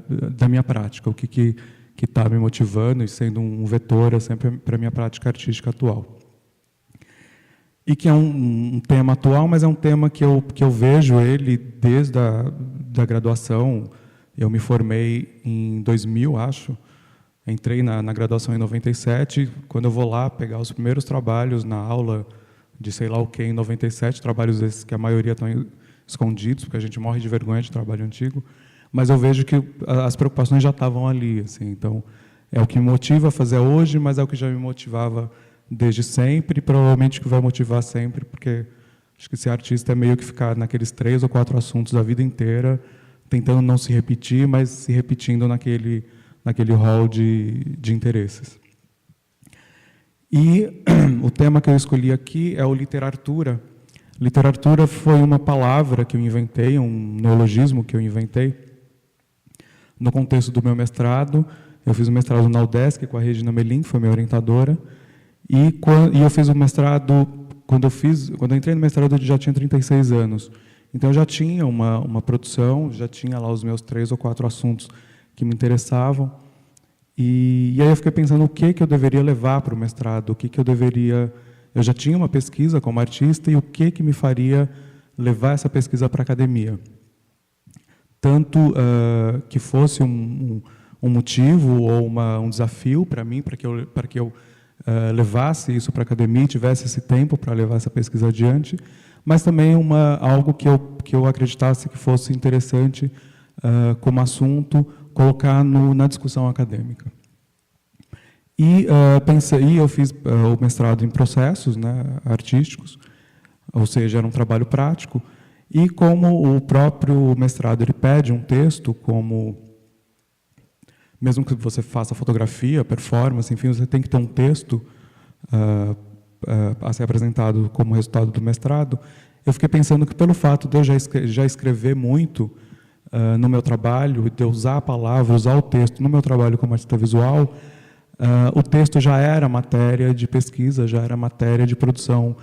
da minha prática, o que está me motivando e sendo um vetor sempre para a minha prática artística atual. E que é um tema atual, mas é um tema que eu vejo ele desde da graduação. Eu me formei em 2000, acho. Entrei na graduação em 97. Quando eu vou lá pegar os primeiros trabalhos na aula de sei lá o que, em 97, trabalhos esses que a maioria estão escondidos, porque a gente morre de vergonha de trabalho antigo, mas eu vejo que as preocupações já estavam ali. Assim, então, é o que me motiva a fazer hoje, mas é o que já me motivava desde sempre, e provavelmente que vai motivar sempre, porque acho que ser artista é meio que ficar naqueles 3 ou 4 assuntos da vida inteira, tentando não se repetir, mas se repetindo naquele hall de interesses. E o tema que eu escolhi aqui é o literatura. Literatura foi uma palavra que eu inventei, um neologismo que eu inventei no contexto do meu mestrado. Eu fiz o mestrado na UDESC com a Regina Melim, que foi minha orientadora, e eu fiz o mestrado, quando eu entrei no mestrado eu já tinha 36 anos. Então eu já tinha uma produção, já tinha lá os meus 3 ou 4 assuntos que me interessavam. E aí eu fiquei pensando o que eu deveria levar para o mestrado, o que eu deveria... Eu já tinha uma pesquisa como artista e o que me faria levar essa pesquisa para a academia. Tanto que fosse um motivo ou um desafio para mim, para que eu levasse isso para a academia e tivesse esse tempo para levar essa pesquisa adiante, mas também algo que eu acreditasse que fosse interessante como assunto colocar na discussão acadêmica. E eu fiz o mestrado em processos, né, artísticos, ou seja, era um trabalho prático, e como o próprio mestrado ele pede um texto, mesmo que você faça fotografia, performance, enfim, você tem que ter um texto a ser apresentado como resultado do mestrado, eu fiquei pensando que pelo fato de eu já escrever muito no meu trabalho, de eu usar a palavra, usar o texto no meu trabalho como artista visual, o texto já era matéria de pesquisa, já era matéria de produção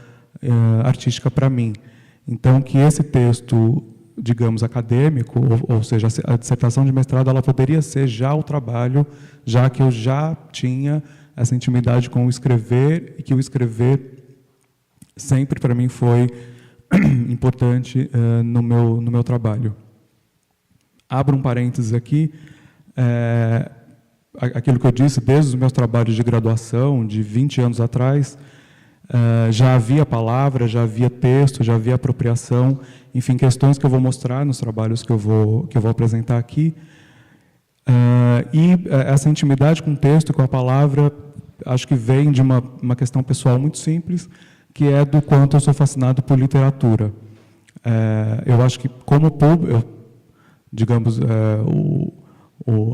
artística para mim. Então, que esse texto, digamos, acadêmico, ou seja, a dissertação de mestrado, ela poderia ser já o trabalho, já que eu já tinha essa intimidade com o escrever, e que o escrever sempre, para mim, foi importante no meu trabalho. Abro um parênteses aqui, aquilo que eu disse, desde os meus trabalhos de graduação, de 20 anos atrás, já havia palavra, já havia texto, já havia apropriação, enfim, questões que eu vou mostrar nos trabalhos que eu vou apresentar aqui. E essa intimidade com o texto, com a palavra, acho que vem de uma questão pessoal muito simples, que é do quanto eu sou fascinado por literatura. Eu acho que, como público, digamos,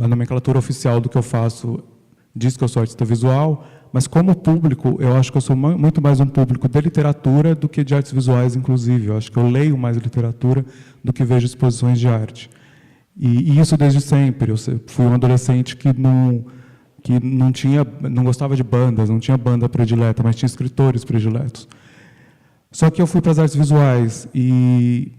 a nomenclatura oficial do que eu faço diz que eu sou artista visual, mas como público, eu acho que eu sou muito mais um público de literatura do que de artes visuais, inclusive. Eu acho que eu leio mais literatura do que vejo exposições de arte. E isso desde sempre. Eu fui um adolescente que não gostava de bandas, não tinha banda predileta, mas tinha escritores prediletos. Só que eu fui para as artes visuais e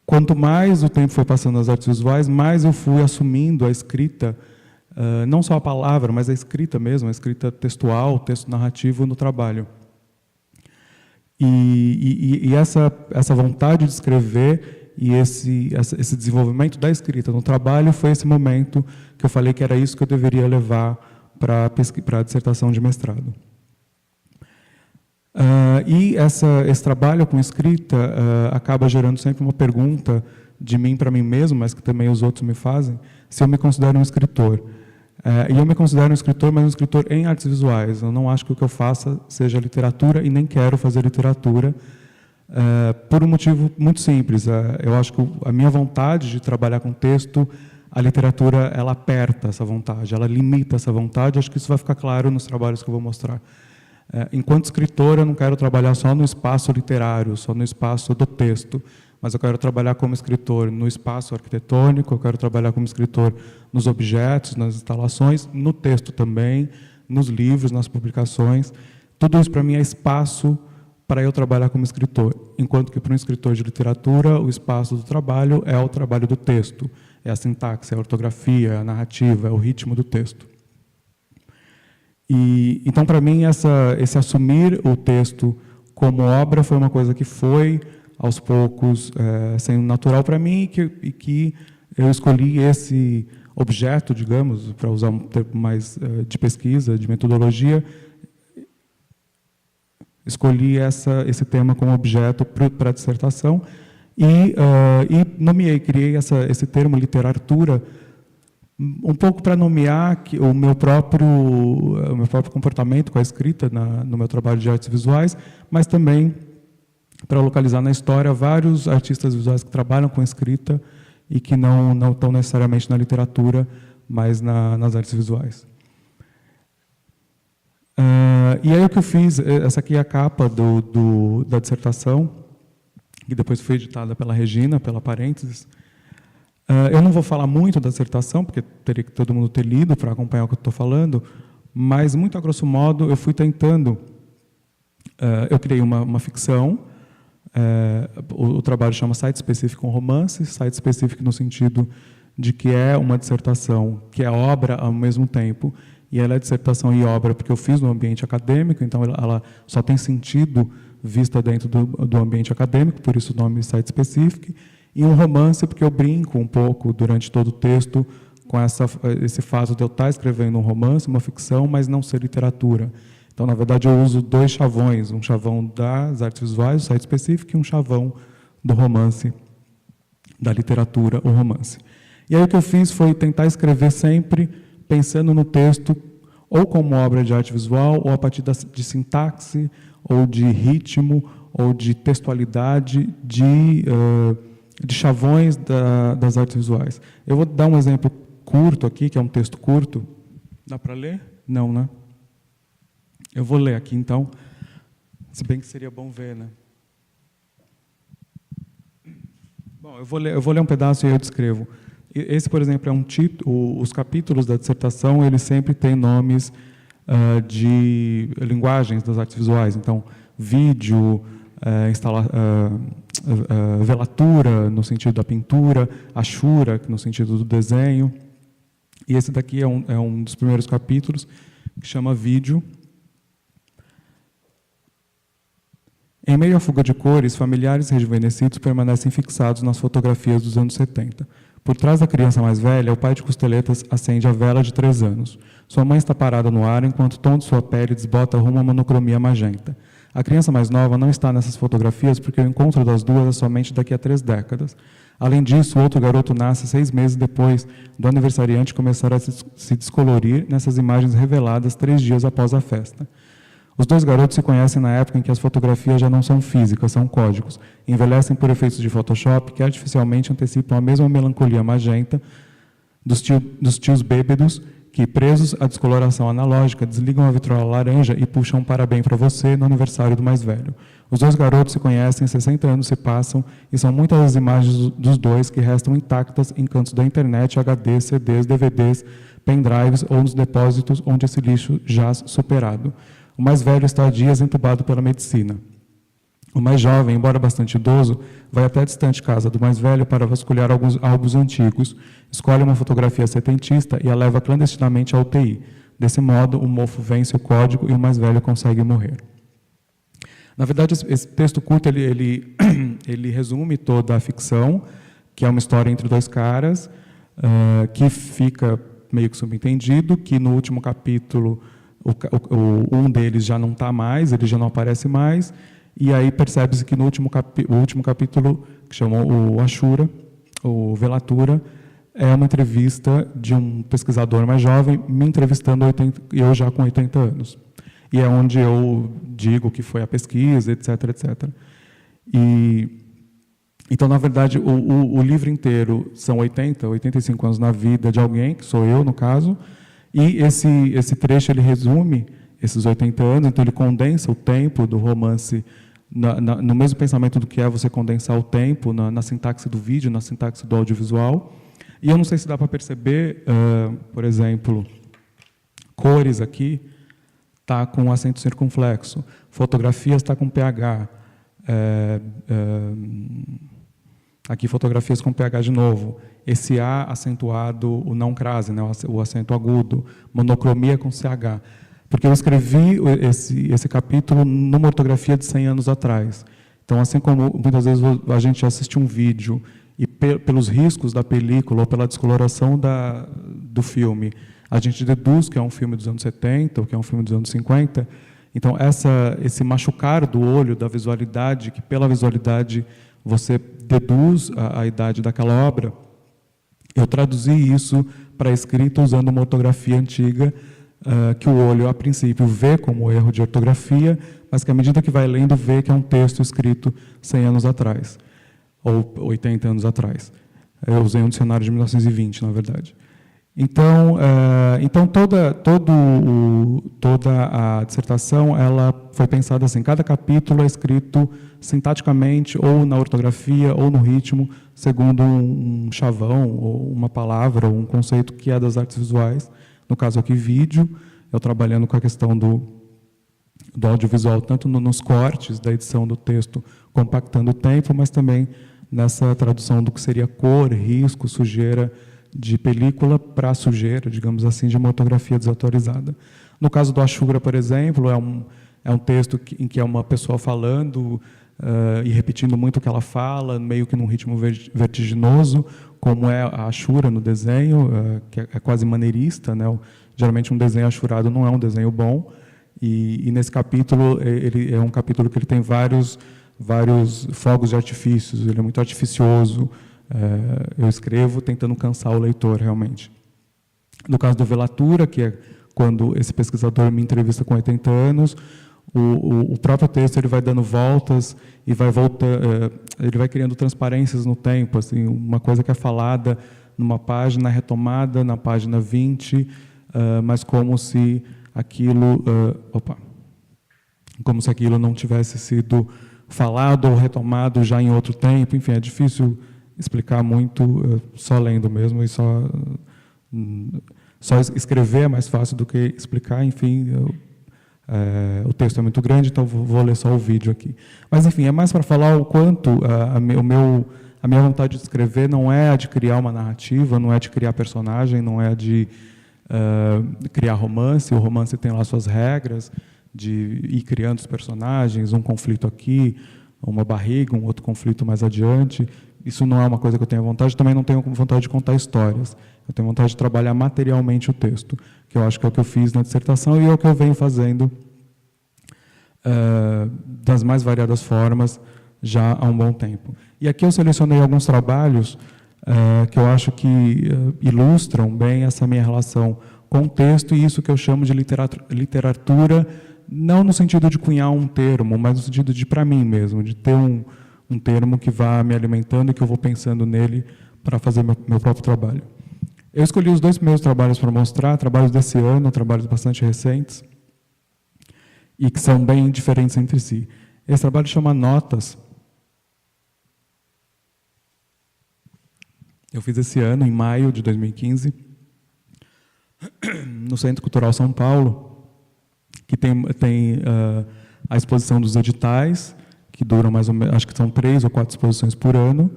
quanto mais o tempo foi passando nas artes visuais, mais eu fui assumindo a escrita, não só a palavra, mas a escrita mesmo, a escrita textual, texto narrativo no trabalho. E essa vontade de escrever e esse desenvolvimento da escrita no trabalho foi esse momento que eu falei que era isso que eu deveria levar para a dissertação de mestrado. E esse trabalho com escrita acaba gerando sempre uma pergunta de mim para mim mesmo, mas que também os outros me fazem, se eu me considero um escritor. E eu me considero um escritor, mas um escritor em artes visuais. Eu não acho que o que eu faça seja literatura e nem quero fazer literatura, por um motivo muito simples. Eu acho que a minha vontade de trabalhar com texto, a literatura, ela aperta essa vontade, ela limita essa vontade. Acho que isso vai ficar claro nos trabalhos que eu vou mostrar. Enquanto escritor, eu não quero trabalhar só no espaço literário, só no espaço do texto, mas eu quero trabalhar como escritor no espaço arquitetônico, eu quero trabalhar como escritor nos objetos, nas instalações, no texto também, nos livros, nas publicações. Tudo isso, para mim, é espaço para eu trabalhar como escritor, enquanto que para um escritor de literatura, o espaço do trabalho é o trabalho do texto, é a sintaxe, é a ortografia, é a narrativa, é o ritmo do texto. Então, para mim, esse assumir o texto como obra foi uma coisa que foi, aos poucos, sendo natural para mim e que eu escolhi esse objeto, digamos, para usar um termo mais de pesquisa, de metodologia, escolhi esse tema como objeto para a dissertação e nomeei, criei esse termo literatura um pouco para nomear o meu próprio comportamento com a escrita no meu trabalho de artes visuais, mas também para localizar na história vários artistas visuais que trabalham com escrita e que não estão necessariamente na literatura, mas nas artes visuais. E aí o que eu fiz, essa aqui é a capa da dissertação, que depois foi editada pela Regina, pela Parênteses. Eu não vou falar muito da dissertação, porque teria que todo mundo ter lido para acompanhar o que eu estou falando, mas, muito a grosso modo, eu fui tentando... eu criei uma ficção, o trabalho chama Site Specific com Romance, Site Specific no sentido de que é uma dissertação que é obra ao mesmo tempo, e ela é dissertação e obra porque eu fiz no ambiente acadêmico, então ela só tem sentido vista dentro do ambiente acadêmico, por isso o nome Site Specific, e um romance porque eu brinco um pouco durante todo o texto com esse fato de eu estar escrevendo um romance, uma ficção, mas não ser literatura. Então, na verdade, eu uso dois chavões, um chavão das artes visuais, o Site Specific, e um chavão do romance, da literatura, o romance. E aí o que eu fiz foi tentar escrever sempre pensando no texto ou como obra de arte visual, ou a partir de sintaxe, ou de ritmo, ou de textualidade, de chavões das artes visuais. Eu vou dar um exemplo curto aqui, que é um texto curto. Dá para ler? Não, né? Eu vou ler aqui, então, se bem que seria bom ver, né? Bom, eu vou ler um pedaço e eu descrevo. Esse, por exemplo, é um título. Os capítulos da dissertação, eles sempre têm nomes de linguagens das artes visuais. Então, vídeo, velatura, no sentido da pintura, achura, no sentido do desenho. E esse daqui é um dos primeiros capítulos, que chama Vídeo. Em meio à fuga de cores, familiares rejuvenescidos permanecem fixados nas fotografias dos anos 70. Por trás da criança mais velha, o pai de costeletas acende a vela de 3 anos. Sua mãe está parada no ar, enquanto o tom de sua pele desbota rumo à monocromia magenta. A criança mais nova não está nessas fotografias porque o encontro das duas é somente daqui a 3 décadas. Além disso, o outro garoto nasce 6 meses depois do aniversariante começar a se descolorir nessas imagens reveladas 3 dias após a festa. Os 2 garotos se conhecem na época em que as fotografias já não são físicas, são códigos. Envelhecem por efeitos de Photoshop que artificialmente antecipam a mesma melancolia magenta dos tios bêbados que, presos à descoloração analógica, desligam a vitrola laranja e puxam um parabéns para você no aniversário do mais velho. Os 2 garotos se conhecem, 60 anos se passam, e são muitas as imagens dos 2 que restam intactas em cantos da internet, HDs, CDs, DVDs, pendrives ou nos depósitos onde esse lixo jaz superado. O mais velho está há dias entubado pela medicina. O mais jovem, embora bastante idoso, vai até a distante casa do mais velho para vasculhar alguns álbuns antigos, escolhe uma fotografia setentista e a leva clandestinamente à UTI. Desse modo, o mofo vence o código e o mais velho consegue morrer. Na verdade, esse texto curto ele resume toda a ficção, que é uma história entre 2 caras, que fica meio que subentendido, que no último capítulo um deles já não está mais, ele já não aparece mais, e aí percebe-se que no último capítulo, que chama o Ashura, o Velatura, é uma entrevista de um pesquisador mais jovem me entrevistando eu já com 80 anos. E é onde eu digo que foi a pesquisa, etc, etc. Então, na verdade, o livro inteiro são 85 anos na vida de alguém, que sou eu, no caso, e esse trecho ele resume esses 80 anos, então ele condensa o tempo do romance no mesmo pensamento do que é você condensar o tempo na sintaxe do vídeo, na sintaxe do audiovisual. E eu não sei se dá para perceber, por exemplo, cores aqui está com acento circunflexo, fotografias está com PH, Aqui, fotografias com PH de novo. Esse A acentuado, o não crase, né, o acento agudo. Monocromia com CH. Porque eu escrevi esse capítulo numa ortografia de 100 anos atrás. Então, assim como muitas vezes a gente assiste um vídeo e pelos riscos da película ou pela descoloração do filme, a gente deduz que é um filme dos anos 70 ou que é um filme dos anos 50. Então, esse machucar do olho, da visualidade, que pela visualidade você deduz a idade daquela obra, eu traduzi isso para a escrita usando uma ortografia antiga, que o olho, a princípio, vê como erro de ortografia, mas que, à medida que vai lendo, vê que é um texto escrito 100 anos atrás, ou 80 anos atrás. Eu usei um dicionário de 1920, na verdade. Então, toda a dissertação ela foi pensada assim, cada capítulo é escrito sintaticamente, ou na ortografia, ou no ritmo, segundo um chavão, ou uma palavra, ou um conceito que é das artes visuais. No caso aqui, vídeo, eu trabalhando com a questão do audiovisual, tanto nos cortes da edição do texto, compactando o tempo, mas também nessa tradução do que seria cor, risco, sujeira, de película para sujeira, digamos assim, de uma ortografia desatualizada. No caso do Ashura, por exemplo, é um texto em que é uma pessoa falando e repetindo muito o que ela fala, meio que num ritmo vertiginoso, como é a Ashura no desenho, que é quase maneirista, né? Geralmente um desenho ashurado não é um desenho bom, e nesse capítulo, ele é um capítulo que ele tem vários fogos de artifícios, ele é muito artificioso. Eu escrevo tentando cansar o leitor, realmente. No caso do Velatura, que é quando esse pesquisador me entrevista com 80 anos, o próprio texto ele vai dando voltas e vai voltando, ele vai criando transparências no tempo, assim, uma coisa que é falada numa página, retomada na página 20, mas como se aquilo, como se aquilo não tivesse sido falado ou retomado já em outro tempo. Enfim, é difícil explicar muito só lendo mesmo, e só escrever é mais fácil do que explicar. Enfim, o texto é muito grande, então vou ler só o vídeo aqui. Mas, enfim, é mais para falar o quanto a minha vontade de escrever não é a de criar uma narrativa, não é de criar personagem, não é de criar romance. O romance tem lá suas regras de ir criando os personagens, um conflito aqui, uma barriga, um outro conflito mais adiante. Isso não é uma coisa que eu tenho vontade. Também não tenho vontade de contar histórias. Eu tenho vontade de trabalhar materialmente o texto, que eu acho que é o que eu fiz na dissertação e é o que eu venho fazendo das mais variadas formas já há um bom tempo. E aqui eu selecionei alguns trabalhos que eu acho que ilustram bem essa minha relação com o texto e isso que eu chamo de literatura, não no sentido de cunhar um termo, mas no sentido de, para mim mesmo, de ter um termo que vá me alimentando e que eu vou pensando nele para fazer meu próprio trabalho. Eu escolhi os dois primeiros trabalhos para mostrar, trabalhos desse ano, trabalhos bastante recentes, e que são bem diferentes entre si. Esse trabalho chama Notas. Eu fiz esse ano, em maio de 2015, no Centro Cultural São Paulo, que tem a exposição dos editais, que duram mais ou menos, acho que são 3 ou 4 exposições por ano,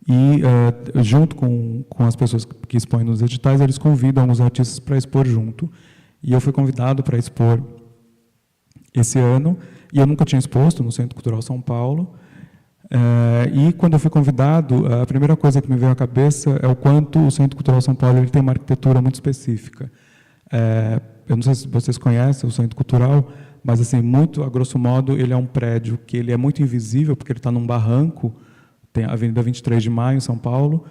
e junto com as pessoas que expõem nos editais, eles convidam os artistas para expor junto. E eu fui convidado para expor esse ano, e eu nunca tinha exposto no Centro Cultural São Paulo. E quando eu fui convidado, a primeira coisa que me veio à cabeça é o quanto o Centro Cultural São Paulo ele tem uma arquitetura muito específica. Eu não sei se vocês conhecem o Centro Cultural, mas, assim, muito a grosso modo, ele é um prédio que ele é muito invisível, porque ele está num barranco. Tem a Avenida 23 de Maio, em São Paulo,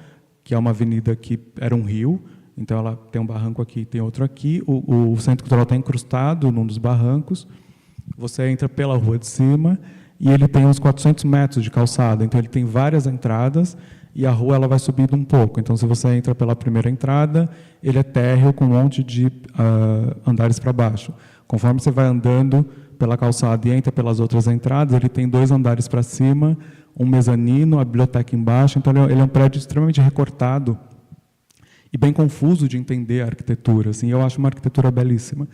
que é uma avenida que era um rio, então ela tem um barranco aqui e tem outro aqui. O Centro Cultural está incrustado num dos barrancos. Você entra pela rua de cima e ele tem uns 400 metros de calçada, então ele tem várias entradas e a rua ela vai subindo um pouco. Então, se você entra pela primeira entrada, ele é térreo com um monte de andares para baixo. Conforme você vai andando pela calçada e entra pelas outras entradas, ele tem 2 andares para cima, um mezanino, a biblioteca embaixo. Então, ele é um prédio extremamente recortado e bem confuso de entender a arquitetura. Assim, eu acho uma arquitetura belíssima.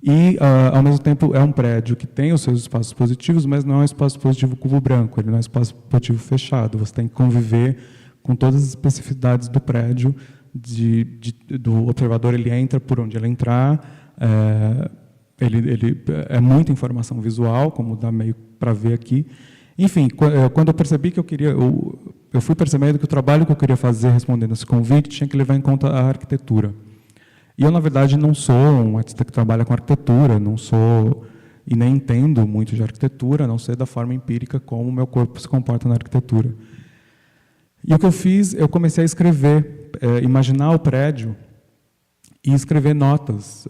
E, ao mesmo tempo, é um prédio que tem os seus espaços positivos, mas não é um espaço positivo cubo branco, ele não é um espaço positivo fechado. Você tem que conviver com todas as especificidades do prédio, do observador, ele entra por onde ele entrar, ele é muita informação visual, como dá meio para ver aqui. Enfim, quando eu percebi que eu fui percebendo que o trabalho que eu queria fazer respondendo esse convite tinha que levar em conta a arquitetura. E eu, na verdade, não sou um artista que trabalha com arquitetura, não sou e nem entendo muito de arquitetura, a não ser da forma empírica como o meu corpo se comporta na arquitetura. E o que eu fiz, eu comecei a escrever, imaginar o prédio e escrever notas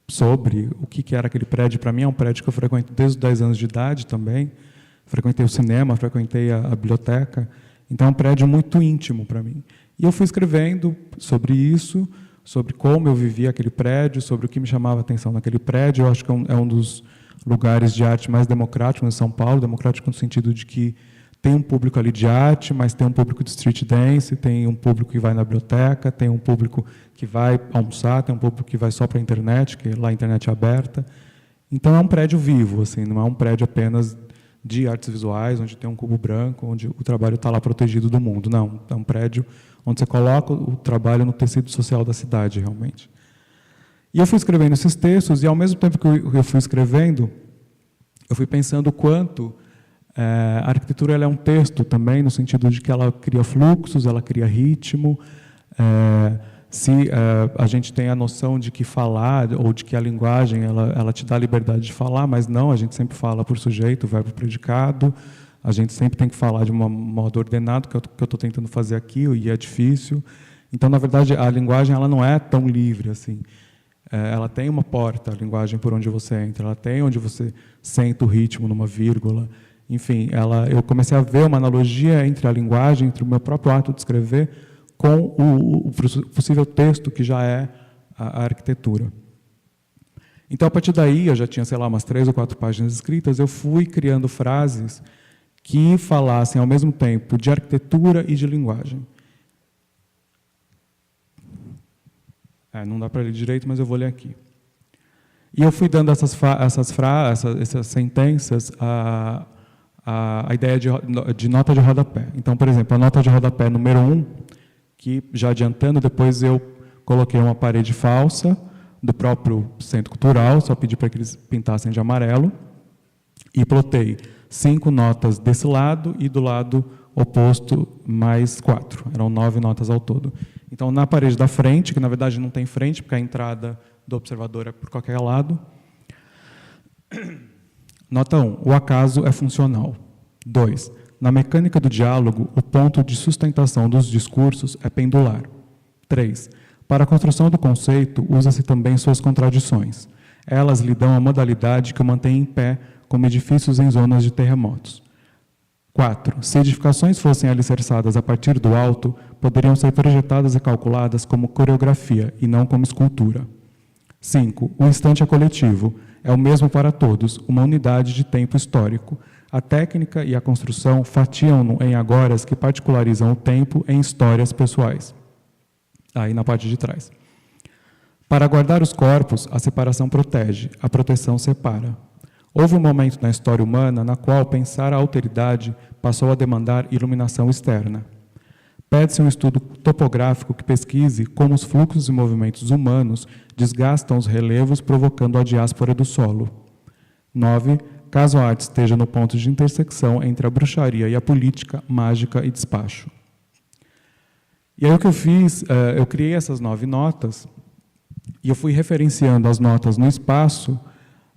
sobre o que era aquele prédio. Para mim, é um prédio que eu frequento desde os 10 anos de idade também. Frequentei o cinema, frequentei a biblioteca. Então, é um prédio muito íntimo para mim. E eu fui escrevendo sobre isso, sobre como eu vivia aquele prédio, sobre o que me chamava a atenção naquele prédio. Eu acho que é um dos lugares de arte mais democráticos em São Paulo, democrático no sentido de que tem um público ali de arte, mas tem um público de street dance, tem um público que vai na biblioteca, tem um público que vai almoçar, tem um público que vai só para a internet, que lá a internet é aberta. Então, é um prédio vivo, assim, não é um prédio apenas de artes visuais, onde tem um cubo branco, onde o trabalho está lá protegido do mundo. Não, é um prédio onde você coloca o trabalho no tecido social da cidade, realmente. E eu fui escrevendo esses textos, e ao mesmo tempo que eu fui escrevendo, eu fui pensando o quanto a arquitetura ela é um texto também, no sentido de que ela cria fluxos, ela cria ritmo. Se a gente tem a noção de que falar, ou de que a linguagem ela te dá a liberdade de falar, mas não, a gente sempre fala por sujeito, verbo, predicado, a gente sempre tem que falar de um modo ordenado, que eu estou tentando fazer aqui, e é difícil. Então, na verdade, a linguagem ela não é tão livre assim. Ela tem uma porta, a linguagem, por onde você entra, ela tem onde você senta o ritmo numa vírgula. Enfim, eu comecei a ver uma analogia entre a linguagem, entre o meu próprio ato de escrever, com o possível texto que já é a arquitetura. Então, a partir daí, eu já tinha, sei lá, umas 3 ou 4 páginas escritas, eu fui criando frases que falassem, ao mesmo tempo, de arquitetura e de linguagem. Não dá para ler direito, mas eu vou ler aqui. E eu fui dando essas sentenças a ideia de nota de rodapé. Então, por exemplo, a nota de rodapé número 1, que, já adiantando, depois eu coloquei uma parede falsa do próprio Centro Cultural, só pedi para que eles pintassem de amarelo, e plotei 5 notas desse lado e do lado oposto mais 4. Eram 9 notas ao todo. Então, na parede da frente, que na verdade não tem frente, porque a entrada do observador é por qualquer lado. Nota 1. O acaso é funcional. 2. Na mecânica do diálogo, o ponto de sustentação dos discursos é pendular. 3. Para a construção do conceito, usa-se também suas contradições. Elas lhe dão a modalidade que o mantém em pé, como edifícios em zonas de terremotos. 4. Se edificações fossem alicerçadas a partir do alto, poderiam ser projetadas e calculadas como coreografia e não como escultura. 5. O instante é coletivo, é o mesmo para todos, uma unidade de tempo histórico. A técnica e a construção fatiam-no em agoras que particularizam o tempo em histórias pessoais. Aí na parte de trás. Para guardar os corpos, a separação protege, a proteção separa. Houve um momento na história humana na qual pensar a alteridade passou a demandar iluminação externa. Pede-se um estudo topográfico que pesquise como os fluxos e movimentos humanos desgastam os relevos, provocando a diáspora do solo. 9. Caso a arte esteja no ponto de intersecção entre a bruxaria e a política, mágica e despacho. E aí o que eu fiz, eu criei essas 9 notas, e eu fui referenciando as notas no espaço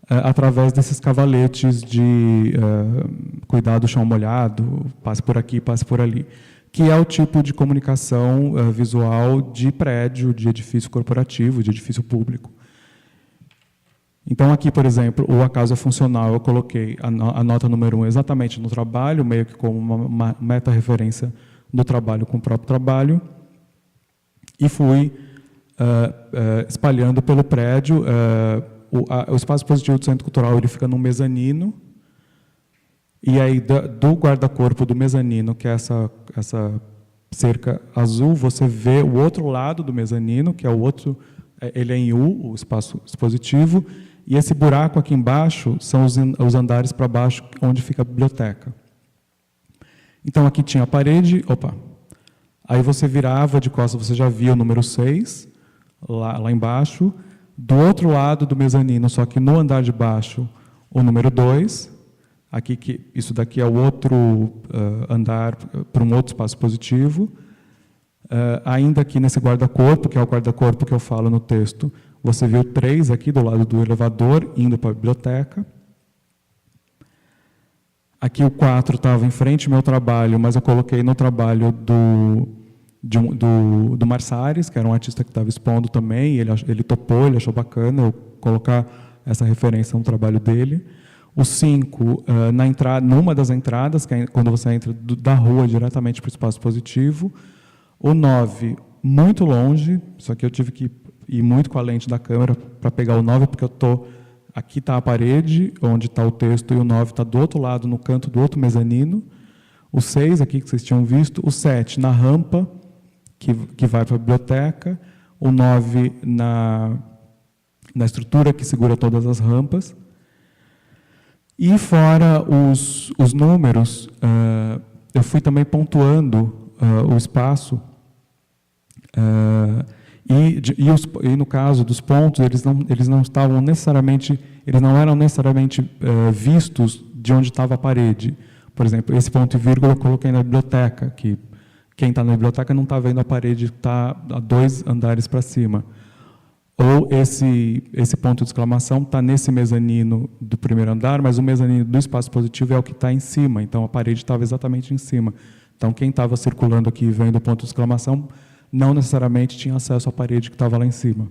através desses cavaletes de cuidado, chão molhado, passe por aqui, passe por ali, que é o tipo de comunicação visual de prédio, de edifício corporativo, de edifício público. Então, aqui, por exemplo, o acaso é funcional, eu coloquei a nota número 1 exatamente no trabalho, meio que como uma meta-referência do trabalho com o próprio trabalho, e fui espalhando pelo prédio. O espaço positivo do Centro Cultural ele fica no mezanino, e aí do guarda-corpo do mezanino, que é essa cerca azul, você vê o outro lado do mezanino, que é o outro ele é em U, o espaço expositivo, e esse buraco aqui embaixo são os andares para baixo, onde fica a biblioteca. Então, aqui tinha a parede, aí você virava de costas, você já via o número 6, lá embaixo. Do outro lado do mezanino, só que no andar de baixo, o número 2, aqui, isso daqui é o outro andar para um outro espaço positivo. Ainda aqui nesse guarda-corpo, que é o guarda-corpo que eu falo no texto, você viu 3 aqui do lado do elevador, indo para a biblioteca. Aqui o 4 estava em frente ao meu trabalho, mas eu coloquei no trabalho do Marsares, que era um artista que estava expondo também, ele topou, ele achou bacana eu colocar essa referência no trabalho dele. O 5, numa das entradas, que é quando você entra da rua diretamente para o espaço positivo. O 9, muito longe, só que eu tive que ir muito com a lente da câmera para pegar o 9, porque aqui está a parede, onde está o texto, e o 9 está do outro lado, no canto do outro mezanino. O 6, aqui que vocês tinham visto. O 7, na rampa, que vai para a biblioteca. O 9, na estrutura que segura todas as rampas. E fora os números, eu fui também pontuando o espaço, e no caso dos pontos, eles não eram necessariamente vistos de onde estava a parede. Por exemplo, esse ponto e vírgula eu coloquei na biblioteca, que quem está na biblioteca não está vendo a parede que está a 2 andares para cima. Ou esse ponto de exclamação está nesse mezanino do primeiro andar, mas o mezanino do espaço positivo é o que está em cima, então a parede estava exatamente em cima. Então, quem estava circulando aqui vendo o ponto de exclamação, não necessariamente tinha acesso à parede que estava lá em cima.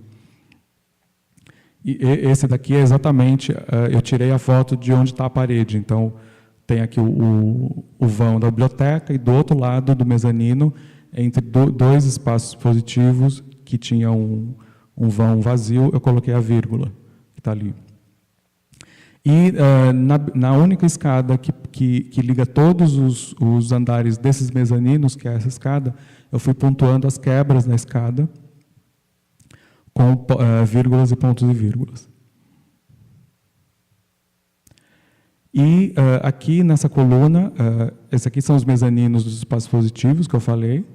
E esse daqui é exatamente, eu tirei a foto de onde está a parede. Então, tem aqui o vão da biblioteca, e do outro lado do mezanino, entre 2 espaços positivos, que tinha um vão vazio, eu coloquei a vírgula, que está ali. E na única escada que liga todos os andares desses mezaninos, que é essa escada, eu fui pontuando as quebras na escada com vírgulas e pontos e vírgulas. E aqui nessa coluna, esses aqui são os mezaninos dos espaços positivos que eu falei.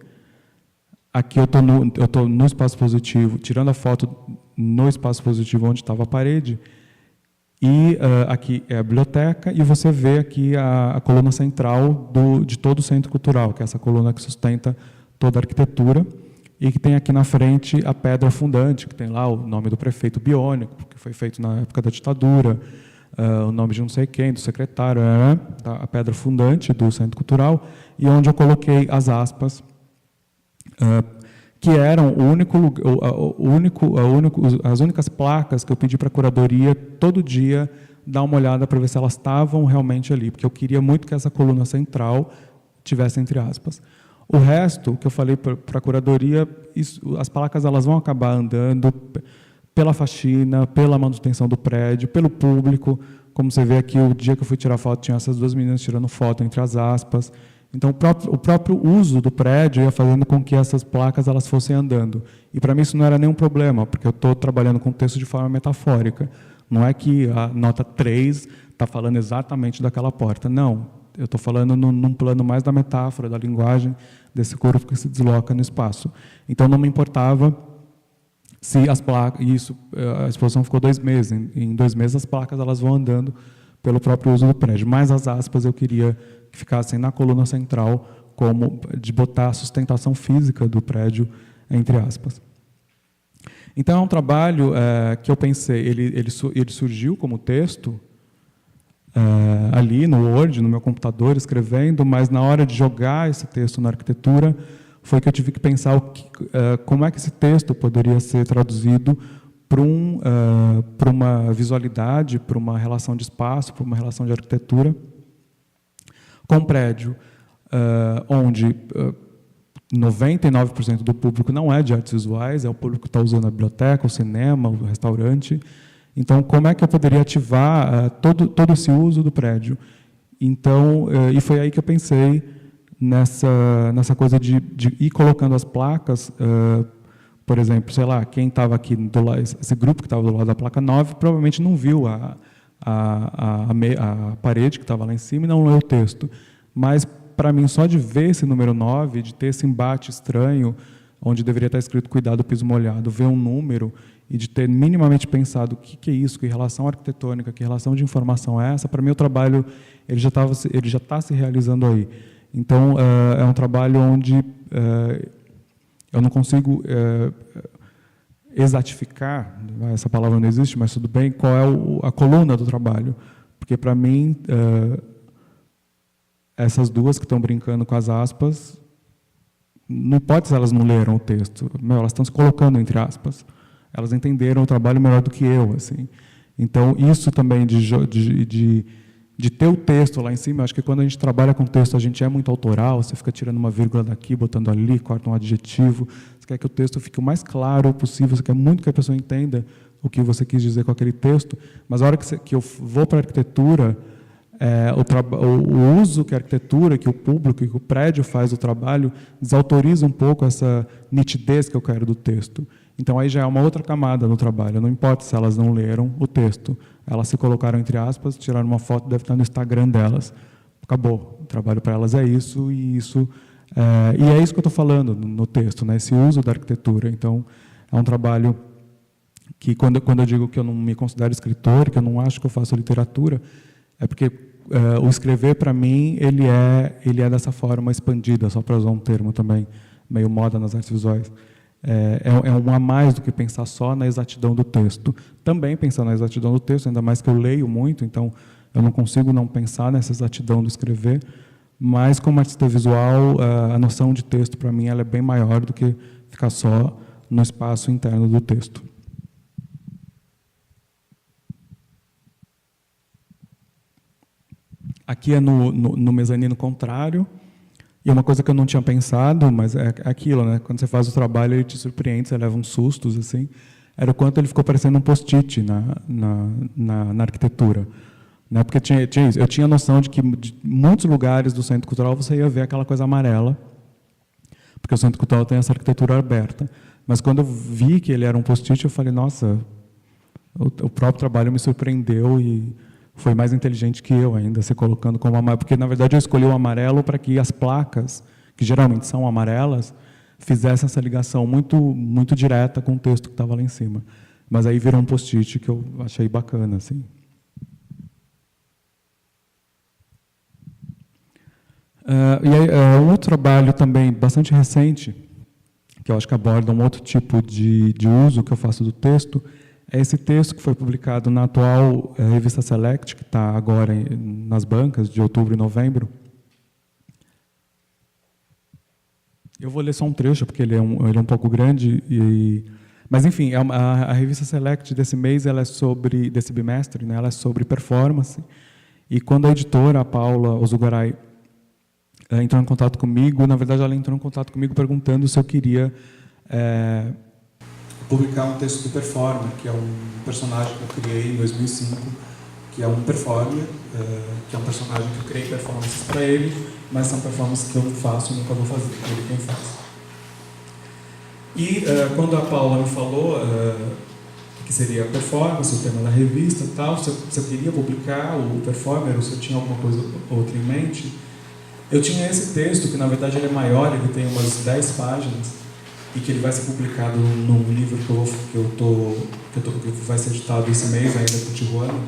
Aqui eu estou no espaço positivo, tirando a foto no espaço positivo onde estava a parede. E aqui é a biblioteca, e você vê aqui a coluna central de todo o centro cultural, que é essa coluna que sustenta toda a arquitetura, e que tem aqui na frente a pedra fundante, que tem lá o nome do prefeito biônico, que foi feito na época da ditadura, o nome de não sei quem, do secretário, a pedra fundante do centro cultural, e onde eu coloquei as aspas, que eram as únicas placas que eu pedi para a curadoria todo dia dar uma olhada para ver se elas estavam realmente ali, porque eu queria muito que essa coluna central tivesse entre aspas. O resto, que eu falei para a curadoria, as placas elas vão acabar andando pela faxina, pela manutenção do prédio, pelo público. Como você vê aqui, o dia que eu fui tirar foto, tinha essas 2 meninas tirando foto entre as aspas. Então, o próprio uso do prédio ia fazendo com que essas placas elas fossem andando. E, para mim, isso não era nenhum problema, porque eu estou trabalhando com o texto de forma metafórica. Não é que a nota 3 está falando exatamente daquela porta. Não. Eu estou falando num plano mais da metáfora, da linguagem desse corpo que se desloca no espaço. Então, não me importava se as placas... a exposição ficou 2 meses. Em 2 meses, as placas elas vão andando pelo próprio uso do prédio. Mas as aspas eu queria que ficassem na coluna central, como de botar a sustentação física do prédio entre aspas. Então, é um trabalho que eu pensei, ele surgiu como texto, ali no Word, no meu computador, escrevendo, mas na hora de jogar esse texto na arquitetura, foi que eu tive que pensar como é que esse texto poderia ser traduzido para uma visualidade, para uma relação de espaço, para uma relação de arquitetura, com um prédio onde 99% do público não é de artes visuais, é o público que está usando a biblioteca, o cinema, o restaurante. Então, como é que eu poderia ativar todo esse uso do prédio? Então, e foi aí que eu pensei nessa coisa de ir colocando as placas Por exemplo, sei lá, quem estava aqui do lado, esse grupo que estava do lado da placa 9 provavelmente não viu a parede que estava lá em cima e não leu o texto. Mas, para mim, só de ver esse número 9, de ter esse embate estranho, onde deveria estar escrito cuidado piso molhado, ver um número e de ter minimamente pensado o que é isso, que relação arquitetônica, que relação de informação é essa, para mim o trabalho ele já está se realizando aí. Então, é um trabalho onde eu não consigo exatificar, essa palavra não existe, mas tudo bem, qual é a coluna do trabalho. Porque, para mim, essas duas que estão brincando com as aspas, não importa se elas não leram o texto, elas estão se colocando entre aspas. Elas entenderam o trabalho melhor do que eu, assim. Então, isso também de ter o texto lá em cima, acho que quando a gente trabalha com texto, a gente é muito autoral, você fica tirando uma vírgula daqui, botando ali, corta um adjetivo, você quer que o texto fique o mais claro possível, você quer muito que a pessoa entenda o que você quis dizer com aquele texto, mas a hora que eu vou para a arquitetura, o uso que a arquitetura, que o público, que o prédio faz do trabalho, desautoriza um pouco essa nitidez que eu quero do texto. Então, aí já é uma outra camada no trabalho. Não importa se elas não leram o texto. Elas se colocaram entre aspas, tiraram uma foto, deve estar no Instagram delas. Acabou. O trabalho para elas é isso, e isso é isso que eu estou falando no texto, né? Esse uso da arquitetura. Então, é um trabalho que, quando eu digo que eu não me considero escritor, que eu não acho que eu faço literatura, é porque o escrever, para mim, ele é dessa forma expandida, só para usar um termo também, meio moda nas artes visuais. É um a mais do que pensar só na exatidão do texto. Também pensar na exatidão do texto, ainda mais que eu leio muito, então eu não consigo não pensar nessa exatidão do escrever, mas como artista visual, a noção de texto, para mim, ela é bem maior do que ficar só no espaço interno do texto. Aqui é no mezanino contrário. E uma coisa que eu não tinha pensado, mas é aquilo, né? Quando você faz o trabalho, ele te surpreende, você leva uns sustos, assim. Era o quanto ele ficou parecendo um post-it na arquitetura. Né? Porque eu tinha noção de que de muitos lugares do Centro Cultural você ia ver aquela coisa amarela, porque o Centro Cultural tem essa arquitetura aberta. Mas quando eu vi que ele era um post-it, eu falei, nossa, o próprio trabalho me surpreendeu e foi mais inteligente que eu ainda, se colocando como amarelo, porque, na verdade, eu escolhi o amarelo para que as placas, que geralmente são amarelas, fizessem essa ligação muito, muito direta com o texto que estava lá em cima. Mas aí virou um post-it que eu achei bacana, assim. E aí, um outro trabalho também bastante recente, que eu acho que aborda um outro tipo de uso que eu faço do texto, é esse texto que foi publicado na atual revista Select, que está agora nas bancas, de outubro e novembro. Eu vou ler só um trecho, porque ele é um pouco grande. Mas, enfim, a revista Select desse mês, desse bimestre, né, ela é sobre performance. E quando a editora, a Paula Ozugaray, entrou em contato comigo, na verdade, ela entrou em contato comigo perguntando se eu queria publicar um texto do Performer, que é um personagem que eu criei em 2005, que é um performer, que é um personagem que eu criei performances para ele, mas são performances que eu não faço e nunca vou fazer, ele quem faz. E quando a Paula me falou que seria performance, o tema da revista e tal, se eu queria publicar o Performer, ou se eu tinha alguma coisa outra em mente, eu tinha esse texto, que na verdade ele é maior, ele tem umas 10 páginas, e que ele vai ser publicado num livro que vai ser editado esse mês ainda por Tijuana,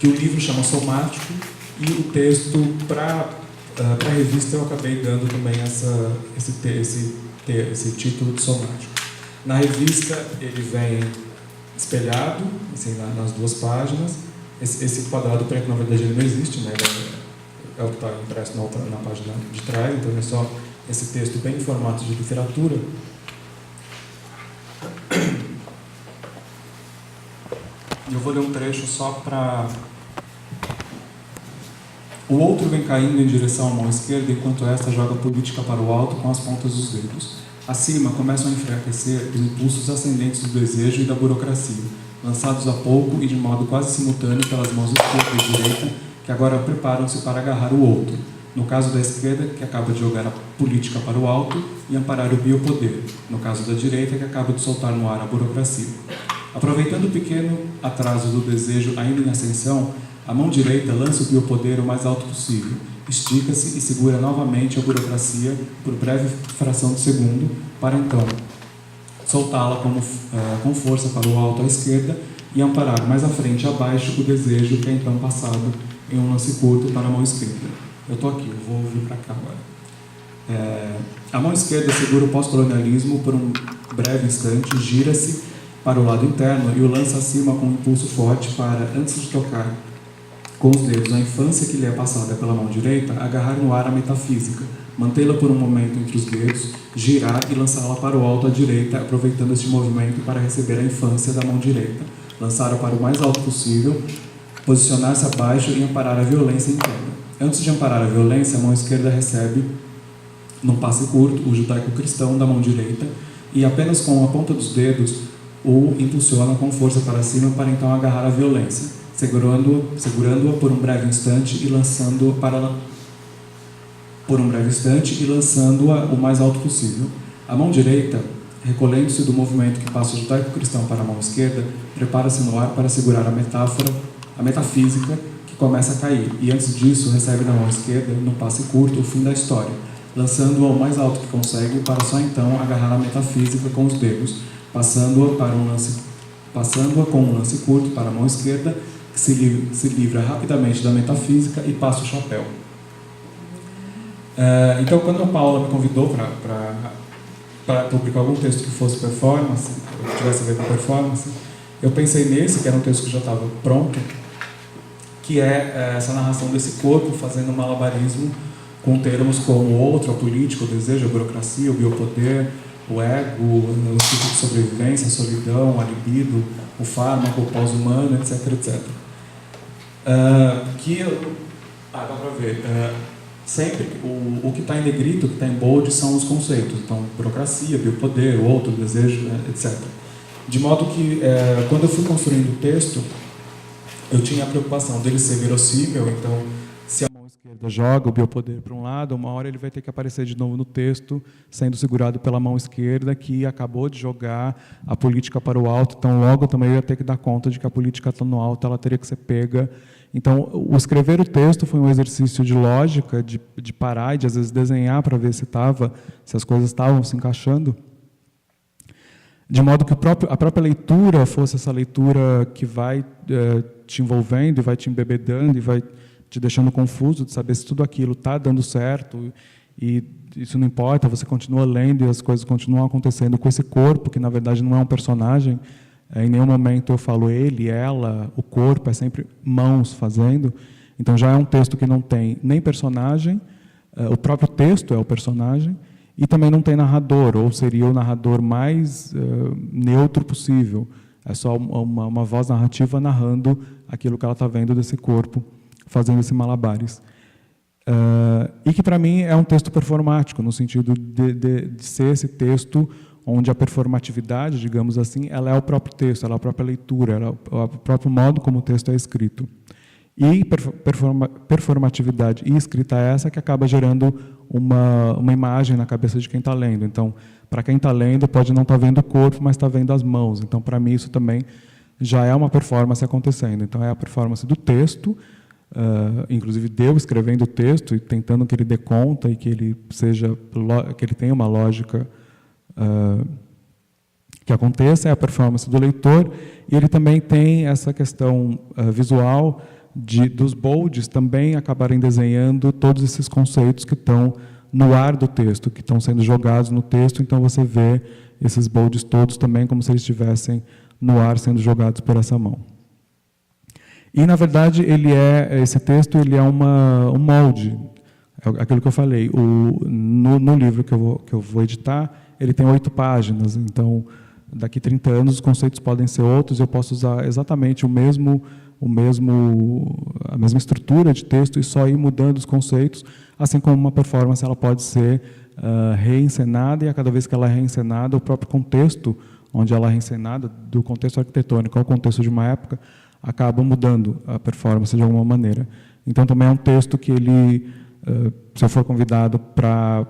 que o livro chama Somático, e o texto para a revista eu acabei dando também esse título de Somático. Na revista ele vem espelhado, assim, nas duas páginas. Esse quadrado preto, na verdade, ele não existe, né? É o que está impresso na página de trás, então é só esse texto bem em formato de literatura. Eu vou ler um trecho só para... O outro vem caindo em direção à mão esquerda, enquanto esta joga a política para o alto com as pontas dos dedos. Acima, começam a enfraquecer os impulsos ascendentes do desejo e da burocracia, lançados há pouco e de modo quase simultâneo pelas mãos esquerda e direita, que agora preparam-se para agarrar o outro. No caso da esquerda, que acaba de jogar a política para o alto e amparar o biopoder. No caso da direita, que acaba de soltar no ar a burocracia. Aproveitando o pequeno atraso do desejo ainda em ascensão, a mão direita lança o biopoder o mais alto possível, estica-se e segura novamente a burocracia por breve fração de segundo, para então soltá-la com força para o alto à esquerda e amparar mais à frente e abaixo o desejo que é então passado em um lance curto para a mão esquerda. Eu estou aqui, eu vou vir para cá agora. A mão esquerda segura o pós-colonialismo por um breve instante, gira-se para o lado interno e o lança acima com um impulso forte para, antes de tocar com os dedos a infância que lhe é passada pela mão direita, agarrar no ar a metafísica, mantê-la por um momento entre os dedos, girar e lançá-la para o alto à direita, aproveitando este movimento para receber a infância da mão direita, lançá-la para o mais alto possível, posicionar-se abaixo e amparar a violência interna. Antes de amparar a violência, a mão esquerda recebe, num passe curto, o judaico-cristão da mão direita e apenas com a ponta dos dedos o impulsiona com força para cima para então agarrar a violência, segurando-a por um breve instante e lançando-a o mais alto possível. A mão direita, recolhendo-se do movimento que passa o judaico-cristão para a mão esquerda, prepara-se no ar para segurar a metafísica que começa a cair, e antes disso recebe da mão esquerda, no passe curto, o fim da história, lançando-a o mais alto que consegue para só então agarrar a metafísica com os dedos, passando-a com um lance curto para a mão esquerda, que se livra rapidamente da metafísica e passa o chapéu. Então, quando a Paula me convidou para publicar algum texto que fosse performance, ou que tivesse a ver com performance, eu pensei nesse, que era um texto que já estava pronto, que é essa narração desse corpo fazendo malabarismo com termos como o outro, a política, o desejo, a burocracia, o biopoder, o ego, o ciclo de sobrevivência, a solidão, a libido, o fármaco, o pós-humano, etc, etc. Dá para ver. Sempre o que está em negrito, o que está em bold, são os conceitos. Então, burocracia, biopoder, o outro, desejo, etc. De modo que, quando eu fui construindo o texto, eu tinha a preocupação dele ser verossímil. Então, se a mão esquerda joga o biopoder para um lado, uma hora ele vai ter que aparecer de novo no texto, sendo segurado pela mão esquerda, que acabou de jogar a política para o alto. Então, logo também eu ia ter que dar conta de que a política está no alto, ela teria que ser pega. Então, o escrever o texto foi um exercício de lógica, de parar e de, às vezes, desenhar para ver se as coisas estavam se encaixando, de modo que a própria leitura fosse essa leitura que vai te envolvendo e vai te embebedando e vai te deixando confuso de saber se tudo aquilo está dando certo e isso não importa, você continua lendo e as coisas continuam acontecendo com esse corpo, que na verdade não é um personagem. Em nenhum momento eu falo ele, ela, o corpo, é sempre mãos fazendo. Então já é um texto que não tem nem personagem, o próprio texto é o personagem, e também não tem narrador, ou seria o narrador mais neutro possível. É só uma voz narrativa narrando aquilo que ela está vendo desse corpo, fazendo esse malabares. E que, para mim, é um texto performático, no sentido de ser esse texto onde a performatividade, digamos assim, ela é o próprio texto, ela é a própria leitura, ela é o próprio modo como o texto é escrito. E performatividade e escrita essa que acaba gerando uma imagem na cabeça de quem está lendo. Então, para quem está lendo, pode não estar vendo o corpo, mas está vendo as mãos. Então, para mim, isso também já é uma performance acontecendo. Então, é a performance do texto, inclusive de eu escrevendo o texto e tentando que ele dê conta e que ele tenha uma lógica que aconteça, é a performance do leitor, e ele também tem essa questão visual dos bolds também acabarem desenhando todos esses conceitos que estão no ar do texto, que estão sendo jogados no texto, então você vê esses bolds todos também como se eles estivessem no ar sendo jogados por essa mão. E, na verdade, esse texto ele é um molde, é aquilo que eu falei. No livro que eu vou editar, ele tem 8 páginas, então, daqui 30 anos, os conceitos podem ser outros, eu posso usar exatamente a mesma estrutura de texto e só ir mudando os conceitos, assim como uma performance ela pode ser reencenada, e a cada vez que ela é reencenada, o próprio contexto onde ela é reencenada, do contexto arquitetônico ao contexto de uma época, acaba mudando a performance de alguma maneira. Então, também é um texto que ele se eu for convidado para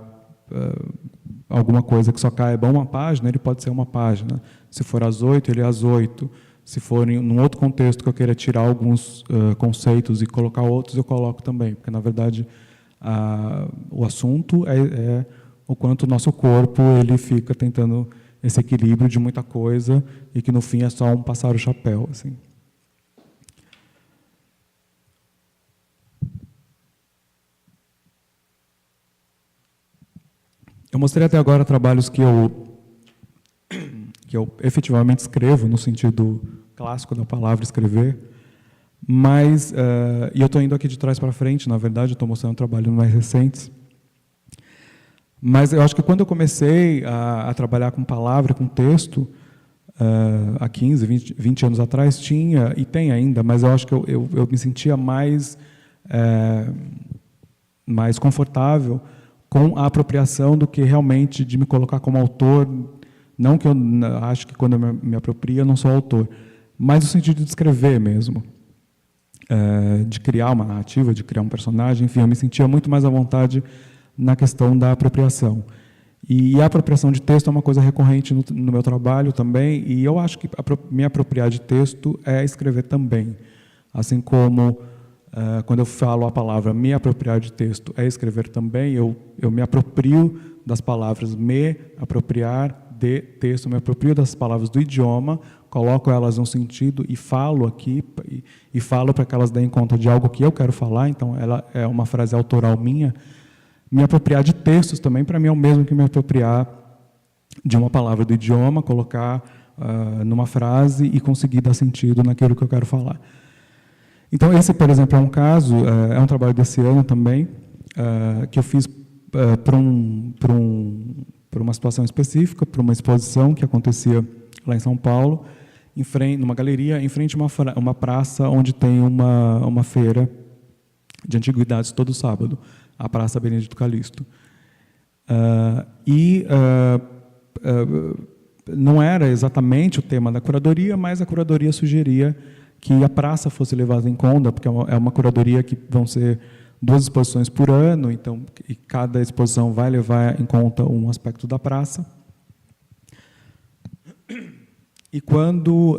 alguma coisa que só caiba uma página, ele pode ser uma página. Se for às 8, ele é às 8. Se for em um outro contexto que eu queira tirar alguns conceitos e colocar outros, eu coloco também, porque, na verdade, o assunto é o quanto o nosso corpo ele fica tentando esse equilíbrio de muita coisa e que, no fim, é só um passar o chapéu, assim. Eu mostrei até agora trabalhos que eu efetivamente escrevo, no sentido clássico da palavra escrever, mas, e eu estou indo aqui de trás para frente, na verdade, eu estou mostrando trabalhos mais recentes, mas eu acho que quando eu comecei a trabalhar com palavra, com texto, há 15, 20 anos atrás, tinha, e tem ainda, mas eu acho que eu me sentia mais confortável com a apropriação do que realmente de me colocar como autor. Não que eu acho que quando eu me aproprio eu não sou autor, mas no sentido de escrever mesmo, de criar uma narrativa, de criar um personagem, enfim, eu me sentia muito mais à vontade na questão da apropriação. E a apropriação de texto é uma coisa recorrente no meu trabalho também, e eu acho que me apropriar de texto é escrever também. Assim como, quando eu falo a palavra me apropriar de texto é escrever também, eu me aproprio das palavras me apropriar de texto, me aproprio das palavras do idioma, coloco elas num sentido e falo aqui, e falo para que elas deem conta de algo que eu quero falar, então ela é uma frase autoral minha. Me apropriar de textos também, para mim, é o mesmo que me apropriar de uma palavra do idioma, colocar numa frase e conseguir dar sentido naquilo que eu quero falar. Então, esse, por exemplo, é um caso, é um trabalho desse ano também, que eu fiz por uma situação específica, por uma exposição que acontecia lá em São Paulo, numa galeria, em frente a uma praça onde tem uma feira de antiguidades todo sábado, a Praça Benedito Calixto. Não era exatamente o tema da curadoria, mas a curadoria sugeria que a praça fosse levada em conta, porque é uma curadoria que vão ser 2 exposições por ano, então, e cada exposição vai levar em conta um aspecto da praça. E quando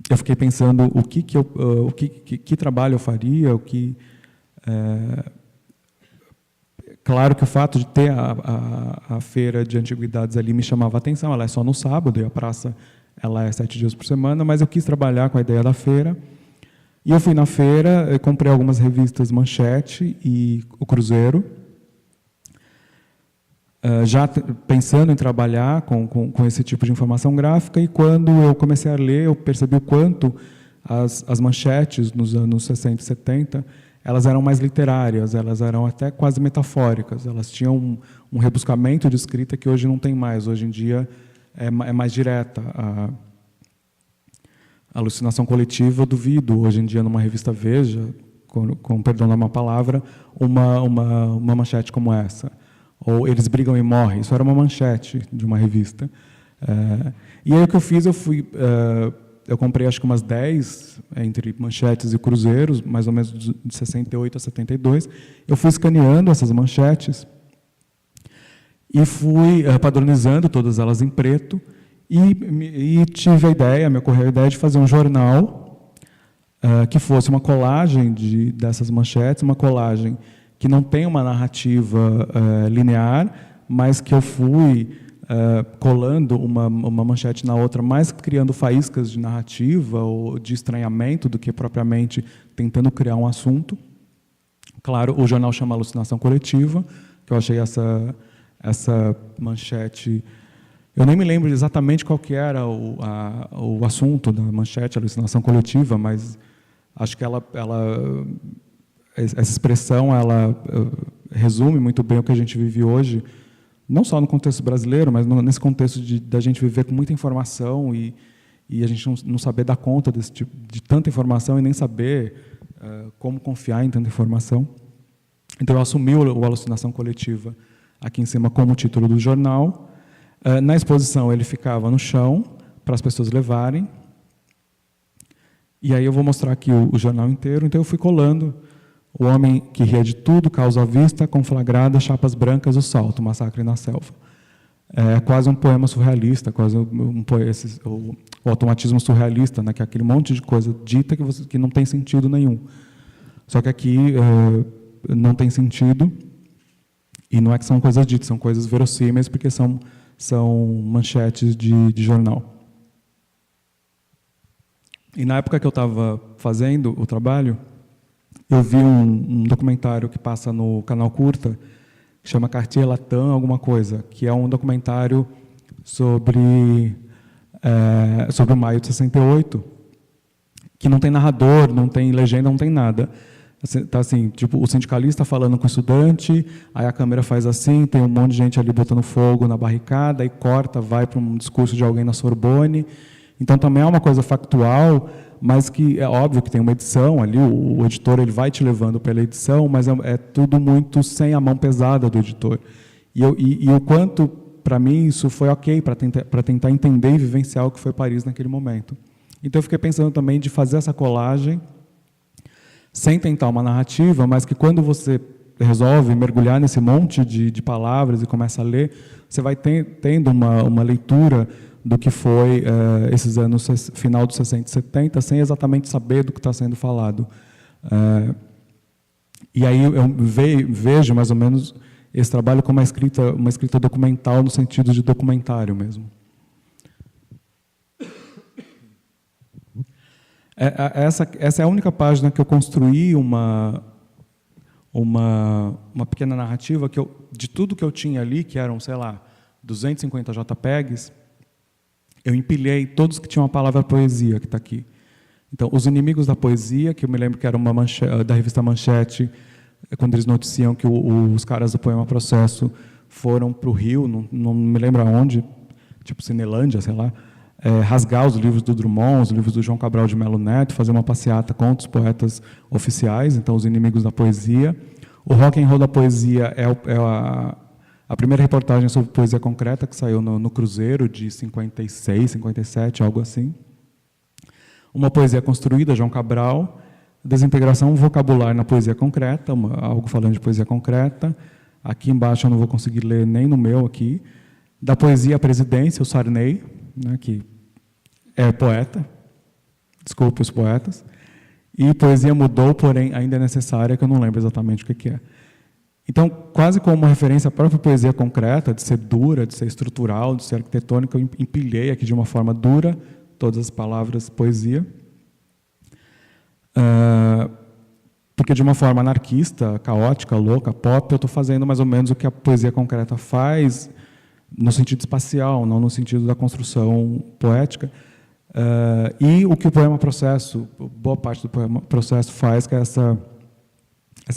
eu fiquei pensando que trabalho eu faria, claro que o fato de ter a feira de antiguidades ali me chamava a atenção, ela é só no sábado, e a praça ela é 7 dias por semana, mas eu quis trabalhar com a ideia da feira. E eu fui na feira, eu comprei algumas revistas Manchete e o Cruzeiro, já pensando em trabalhar com esse tipo de informação gráfica, e quando eu comecei a ler, eu percebi o quanto as manchetes nos anos 60 e 70, elas eram mais literárias, elas eram até quase metafóricas, elas tinham um rebuscamento de escrita que hoje não tem mais, hoje em dia é mais direta. A alucinação coletiva, eu duvido, hoje em dia, numa revista Veja, com perdão da má palavra, uma manchete como essa. Ou eles brigam e morrem. Isso era uma manchete de uma revista. E aí o que eu fiz, eu comprei acho que umas 10, entre manchetes e cruzeiros, mais ou menos de 68 a 72. Eu fui escaneando essas manchetes e fui padronizando todas elas em preto, e tive a ideia, me ocorreu a ideia de fazer um jornal que fosse uma colagem dessas manchetes, uma colagem que não tem uma narrativa linear, mas que eu fui colando uma manchete na outra, mais criando faíscas de narrativa ou de estranhamento do que propriamente tentando criar um assunto. Claro, o jornal chama Alucinação Coletiva, que eu achei essa manchete. Eu nem me lembro exatamente qual que era o assunto da manchete, alucinação coletiva, mas acho que essa expressão ela resume muito bem o que a gente vive hoje, não só no contexto brasileiro, mas nesse contexto da gente viver com muita informação e a gente não saber dar conta desse tipo, de tanta informação e nem saber como confiar em tanta informação. Então, eu assumi o Alucinação Coletiva aqui em cima como título do jornal. Na exposição, ele ficava no chão, para as pessoas levarem. E aí eu vou mostrar aqui o jornal inteiro. Então, eu fui colando O homem que ria de tudo, causa à vista, conflagrada, chapas brancas, o salto, massacre na selva. É quase um poema surrealista, quase o automatismo surrealista, né, que é aquele monte de coisa dita que não tem sentido nenhum. Só que aqui não tem sentido, e não é que são coisas ditas, são coisas verossímeis, porque são manchetes de jornal. E na época que eu estava fazendo o trabalho, eu vi um documentário que passa no Canal Curta, que chama Quartier Latam alguma coisa, que é um documentário sobre o maio de 68, que não tem narrador, não tem legenda, não tem nada. Tá assim, tipo, o sindicalista falando com o estudante, aí a câmera faz assim, tem um monte de gente ali botando fogo na barricada, aí corta, vai para um discurso de alguém na Sorbonne. Então também é uma coisa factual, mas que é óbvio que tem uma edição ali, o editor ele vai te levando pela edição, mas é tudo muito sem a mão pesada do editor. E o quanto, para mim, isso foi ok, para tentar entender e vivenciar o que foi Paris naquele momento. Então eu fiquei pensando também de fazer essa colagem, sem tentar uma narrativa, mas que quando você resolve mergulhar nesse monte de palavras e começa a ler, você vai tendo uma leitura do que foi esses anos, final dos 60 e 70, sem exatamente saber do que está sendo falado. E aí eu vejo, mais ou menos, esse trabalho como uma escrita documental, no sentido de documentário mesmo. Essa é a única página que eu construí uma pequena narrativa que de tudo que eu tinha ali, que eram, sei lá, 250 JPEGs, eu empilhei todos que tinham a palavra poesia, que está aqui. Então, Os Inimigos da Poesia, que eu me lembro que era uma da revista Manchete, quando eles noticiam que os caras do Poema Processo foram para o Rio, não me lembro aonde, tipo Cinelândia, sei lá, rasgar os livros do Drummond, os livros do João Cabral de Melo Neto, fazer uma passeata contra os poetas oficiais, então Os Inimigos da Poesia. O Rock and Roll da Poesia é a primeira reportagem sobre poesia concreta, que saiu no Cruzeiro, de 56, 57, algo assim. Uma poesia construída, João Cabral. Desintegração vocabular na poesia concreta, algo falando de poesia concreta. Aqui embaixo eu não vou conseguir ler nem no meu aqui. Da poesia à presidência, o Sarney, né, que é poeta. Desculpe os poetas. E poesia mudou, porém ainda é necessária, que eu não lembro exatamente o que é. Então, quase como uma referência à própria poesia concreta, de ser dura, de ser estrutural, de ser arquitetônica, eu empilhei aqui de uma forma dura todas as palavras poesia. Porque de uma forma anarquista, caótica, louca, pop, eu estou fazendo mais ou menos o que a poesia concreta faz, no sentido espacial, não no sentido da construção poética. E o que o Poema Processo, boa parte do Poema Processo faz, que é essa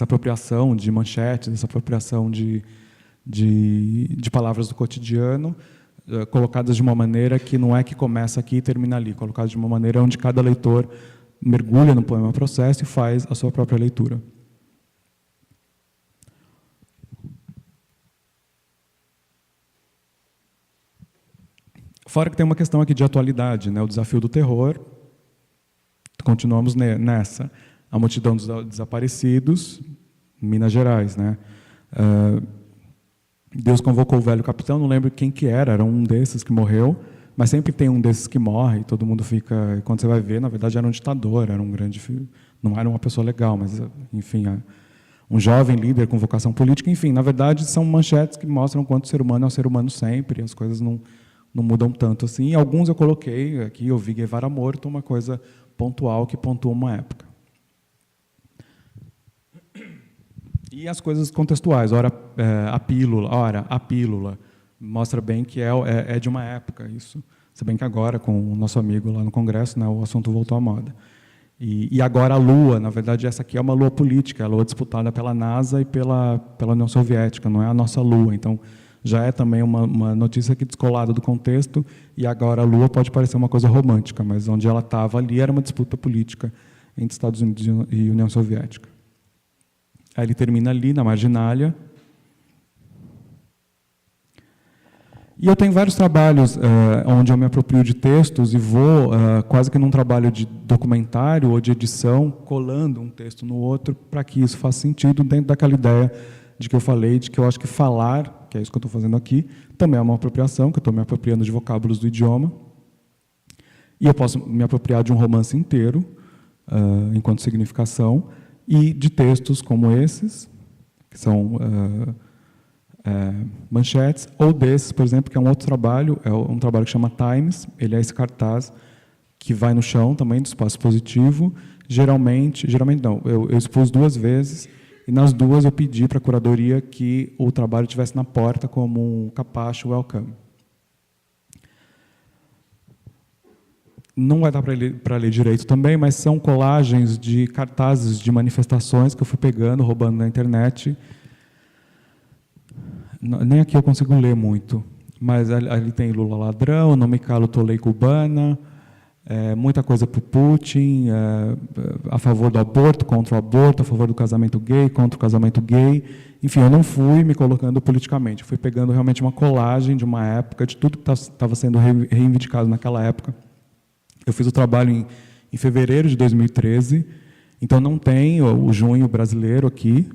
apropriação de manchetes, essa apropriação de palavras do cotidiano, colocadas de uma maneira que não é que começa aqui e termina ali, colocadas de uma maneira onde cada leitor mergulha no Poema Processo e faz a sua própria leitura. Fora que tem uma questão aqui de atualidade, né? O desafio do terror, continuamos nessa. A multidão dos desaparecidos, Minas Gerais, né? Deus convocou o velho capitão, não lembro quem que era um desses que morreu, mas sempre tem um desses que morre, e todo mundo fica... Quando você vai ver, na verdade, era um ditador, era um grande... Não era uma pessoa legal, mas, enfim, um jovem líder com vocação política, enfim, na verdade, são manchetes que mostram quanto o ser humano é um ser humano sempre, as coisas não mudam tanto assim. E alguns eu coloquei aqui, eu vi Guevara morto, uma coisa pontual que pontua uma época. E as coisas contextuais, ora a pílula, mostra bem que é de uma época isso. Se bem que agora, com o nosso amigo lá no Congresso, né, o assunto voltou à moda. E agora a Lua, na verdade, essa aqui é uma Lua política, a Lua disputada pela NASA e pela União Soviética, não é a nossa Lua. Então, já é também uma notícia que descolada do contexto, e agora a Lua pode parecer uma coisa romântica, mas onde ela estava ali era uma disputa política entre Estados Unidos e União Soviética. Aí ele termina ali, na marginalia. E eu tenho vários trabalhos onde eu me aproprio de textos e vou, quase que num trabalho de documentário ou de edição, colando um texto no outro para que isso faça sentido dentro daquela ideia de que eu falei, de que eu acho que falar, que é isso que eu estou fazendo aqui, também é uma apropriação, que eu estou me apropriando de vocábulos do idioma. E eu posso me apropriar de um romance inteiro, enquanto significação, e de textos como esses, que são manchetes, ou desses, por exemplo, que é um outro trabalho, é um trabalho que chama Times, ele é esse cartaz que vai no chão também, do espaço positivo. Geralmente não, eu expus 2 vezes, e nas 2 eu pedi para a curadoria que o trabalho estivesse na porta como um capacho welcome. Não vai dar para ler direito também, mas são colagens de cartazes de manifestações que eu fui pegando, roubando na internet. Nem aqui eu consigo ler muito, mas ali tem Lula ladrão, não me calo, tô lei cubana, muita coisa para o Putin, a favor do aborto, contra o aborto, a favor do casamento gay, contra o casamento gay. Enfim, eu não fui me colocando politicamente, eu fui pegando realmente uma colagem de uma época, de tudo que estava sendo reivindicado naquela época. Eu fiz o trabalho em fevereiro de 2013, então não tem o junho brasileiro aqui,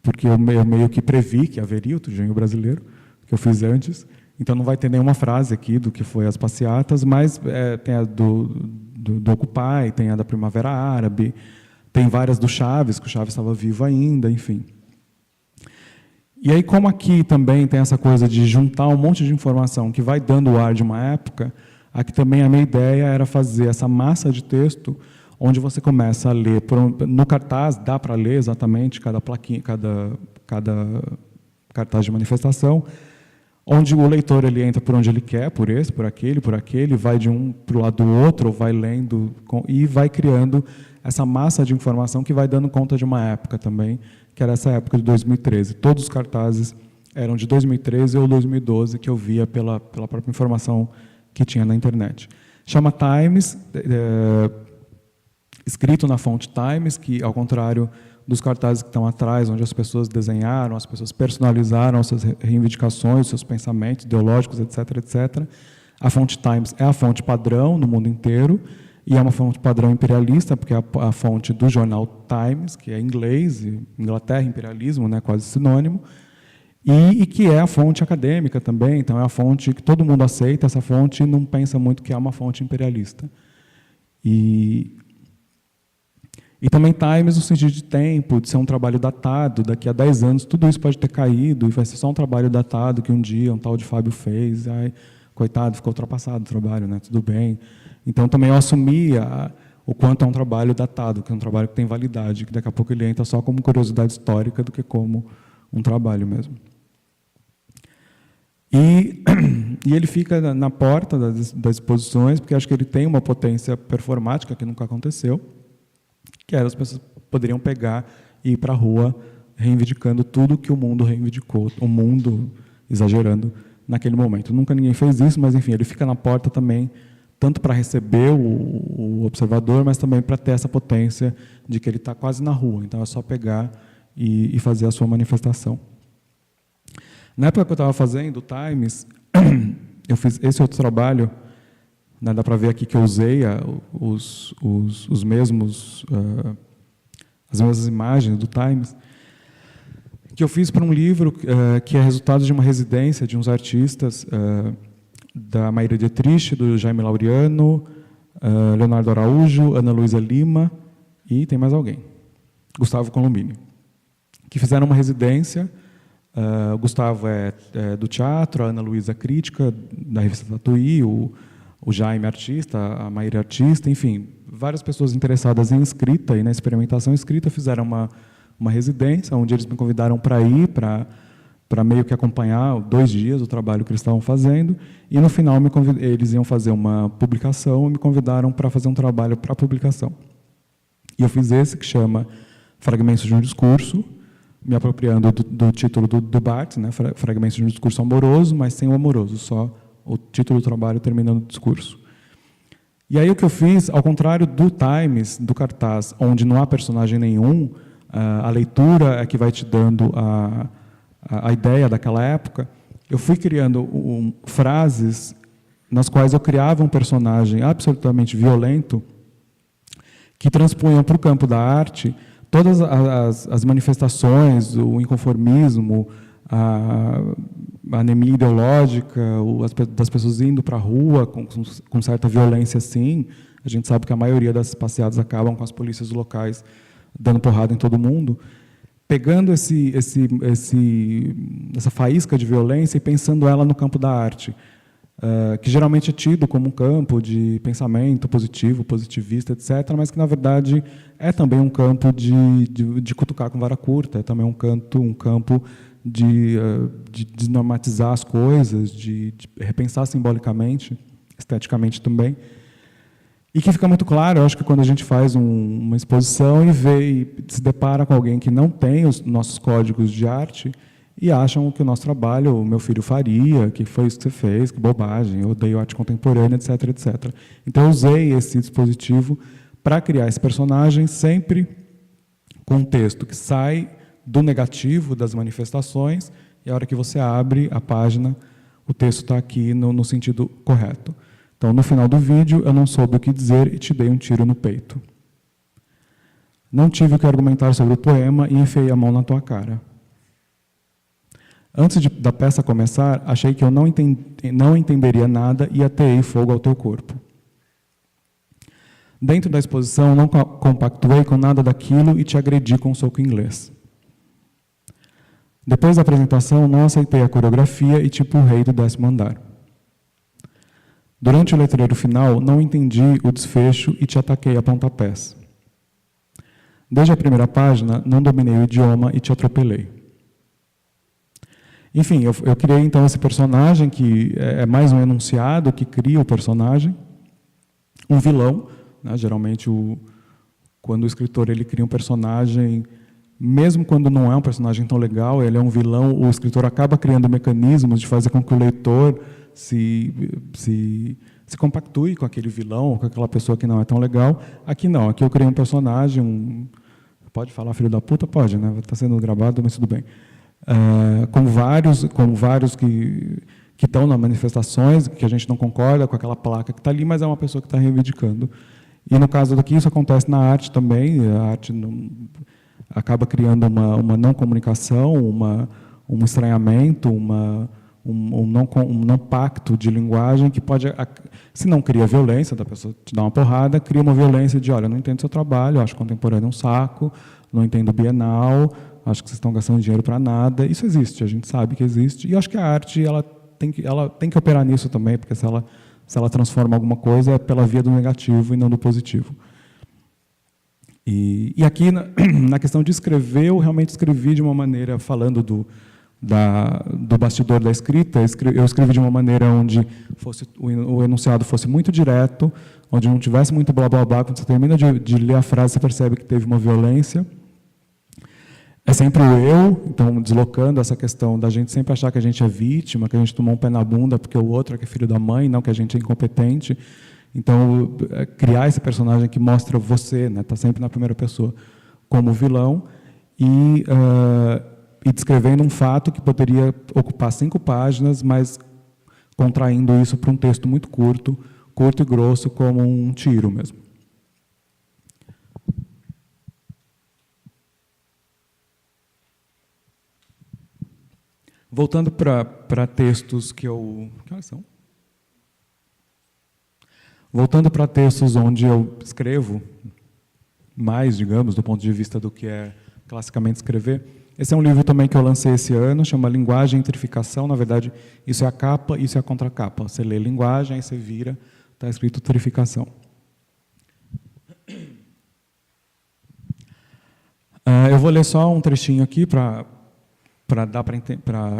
porque eu meio que previ que haveria o junho brasileiro, que eu fiz antes. Então não vai ter nenhuma frase aqui do que foi as passeatas, mas tem a do Occupy, tem a da Primavera Árabe, tem várias do Chaves, que o Chaves estava vivo ainda, enfim. E aí, como aqui também tem essa coisa de juntar um monte de informação que vai dando o ar de uma época, aqui também a minha ideia era fazer essa massa de texto onde você começa a ler, no cartaz dá para ler exatamente cada plaquinha, cada cartaz de manifestação, onde o leitor ele entra por onde ele quer, por esse, por aquele, vai de um para o lado do outro, ou vai lendo e vai criando essa massa de informação que vai dando conta de uma época também, que era essa época de 2013. Todos os cartazes eram de 2013 ou 2012, que eu via pela própria informação que tinha na internet. Chama Times, escrito na fonte Times, que, ao contrário dos cartazes que estão atrás, onde as pessoas desenharam, as pessoas personalizaram suas reivindicações, seus pensamentos ideológicos, etc., etc., a fonte Times é a fonte padrão no mundo inteiro, e é uma fonte padrão imperialista, porque é a fonte do jornal Times, que é inglês, e Inglaterra, imperialismo, né, quase sinônimo, e que é a fonte acadêmica também, então é a fonte que todo mundo aceita, essa fonte não pensa muito que é uma fonte imperialista. E também Times no sentido de tempo, de ser um trabalho datado, daqui a 10 anos tudo isso pode ter caído, e vai ser só um trabalho datado que um dia um tal de Fábio fez, ai, coitado, ficou ultrapassado o trabalho, né? Tudo bem. Então também eu assumi o quanto é um trabalho datado, que é um trabalho que tem validade, que daqui a pouco ele entra só como curiosidade histórica do que como um trabalho mesmo. E ele fica na porta das exposições, porque acho que ele tem uma potência performática que nunca aconteceu, que era as pessoas poderiam pegar e ir para a rua reivindicando tudo que o mundo reivindicou, o mundo exagerando naquele momento. Nunca ninguém fez isso, mas, enfim, ele fica na porta também, tanto para receber o observador, mas também para ter essa potência de que ele está quase na rua, então é só pegar e fazer a sua manifestação. Na época que eu estava fazendo o Times, eu fiz esse outro trabalho, né, dá para ver aqui que eu usei os mesmos, as mesmas imagens do Times, que eu fiz para um livro que é resultado de uma residência de uns artistas, da Maíra Dietrich, do Jaime Laureano, Leonardo Araújo, Ana Luísa Lima e tem mais alguém, Gustavo Colombini, que fizeram uma residência. O Gustavo é do teatro, a Ana Luísa crítica, da revista Tatuí, o Jaime artista, a Maíra artista, enfim, várias pessoas interessadas em escrita e na experimentação escrita fizeram uma residência, onde eles me convidaram para ir, para meio que acompanhar 2 dias o trabalho que eles estavam fazendo, e no final eles iam fazer uma publicação e me convidaram para fazer um trabalho para publicação. E eu fiz esse que chama Fragmentos de um Discurso, me apropriando do título do Barthes, né, Fragmentos de um Discurso Amoroso, mas sem o amoroso, só o título do trabalho terminando o discurso. E aí o que eu fiz, ao contrário do Times, do cartaz, onde não há personagem nenhum, a leitura é que vai te dando a ideia daquela época, eu fui criando frases nas quais eu criava um personagem absolutamente violento que transpunham para o campo da arte todas as manifestações, o inconformismo, a anemia ideológica, das pessoas indo para a rua com certa violência, sim. A gente sabe que a maioria das passeadas acabam com as polícias locais dando porrada em todo mundo. Pegando essa faísca de violência e pensando ela no campo da arte, que geralmente é tido como um campo de pensamento positivo, positivista, etc., mas que, na verdade, é também um campo de cutucar com vara curta, é também um campo de desnormatizar as coisas, de repensar simbolicamente, esteticamente também. E que fica muito claro, eu acho que quando a gente faz uma exposição e vê e se depara com alguém que não tem os nossos códigos de arte e acham que o nosso trabalho, o meu filho faria, que foi isso que você fez, que bobagem, eu odeio arte contemporânea, etc., etc. Então, eu usei esse dispositivo para criar esse personagem sempre com um texto que sai do negativo das manifestações e a hora que você abre a página, o texto está aqui no sentido correto. Então, no final do vídeo, eu não soube o que dizer e te dei um tiro no peito. Não tive o que argumentar sobre o poema e enfiei a mão na tua cara. Antes da peça começar, achei que eu não entenderia nada e ateei fogo ao teu corpo. Dentro da exposição, não compactuei com nada daquilo e te agredi com um soco inglês. Depois da apresentação, não aceitei a coreografia e te empurrei do 10º andar. Durante o letreiro final, não entendi o desfecho e te ataquei a pontapés. Desde a primeira página, não dominei o idioma e te atropelei. Enfim, eu criei então esse personagem, que é mais um enunciado que cria o personagem, um vilão, né? Geralmente, quando o escritor ele cria um personagem, mesmo quando não é um personagem tão legal, ele é um vilão, o escritor acaba criando mecanismos de fazer com que o leitor se compactue com aquele vilão, ou com aquela pessoa que não é tão legal. Aqui não, aqui eu criei um personagem, pode falar filho da puta? Pode, né? Está sendo gravado, mas tudo bem. Com vários que estão nas manifestações, que a gente não concorda com aquela placa que está ali, mas é uma pessoa que está reivindicando. E no caso daqui, isso acontece na arte também, a arte acaba criando uma não comunicação, um estranhamento, um não pacto de linguagem que pode, se não cria violência, da pessoa te dar uma porrada, cria uma violência de, olha, não entendo seu trabalho, acho contemporâneo um saco, não entendo Bienal, acho que vocês estão gastando dinheiro para nada. Isso existe, a gente sabe que existe, e acho que a arte ela tem que operar nisso também, porque se ela transforma alguma coisa é pela via do negativo e não do positivo. E aqui, na questão de escrever, eu realmente escrevi de uma maneira, falando do bastidor da escrita, eu escrevi de uma maneira onde o enunciado fosse muito direto, onde não tivesse muito blá blá blá. Quando você termina de ler a frase, você percebe que teve uma violência. É sempre o eu, então deslocando essa questão da gente sempre achar que a gente é vítima, que a gente tomou um pé na bunda porque o outro é que é filho da mãe, não que a gente é incompetente. Então, criar esse personagem que mostra você, né, tá sempre na primeira pessoa, como vilão, e descrevendo um fato que poderia ocupar 5 páginas, mas contraindo isso para um texto muito curto e grosso, como um tiro mesmo. Voltando para textos que eu... Que horas são? Voltando para textos onde eu escrevo mais, digamos, do ponto de vista do que é classicamente escrever, esse é um livro também que eu lancei esse ano, chama Linguagem e Trificação. Na verdade, isso é a capa, isso é a contracapa. Você lê linguagem, aí você vira, está escrito trificação. Eu vou ler só um trechinho aqui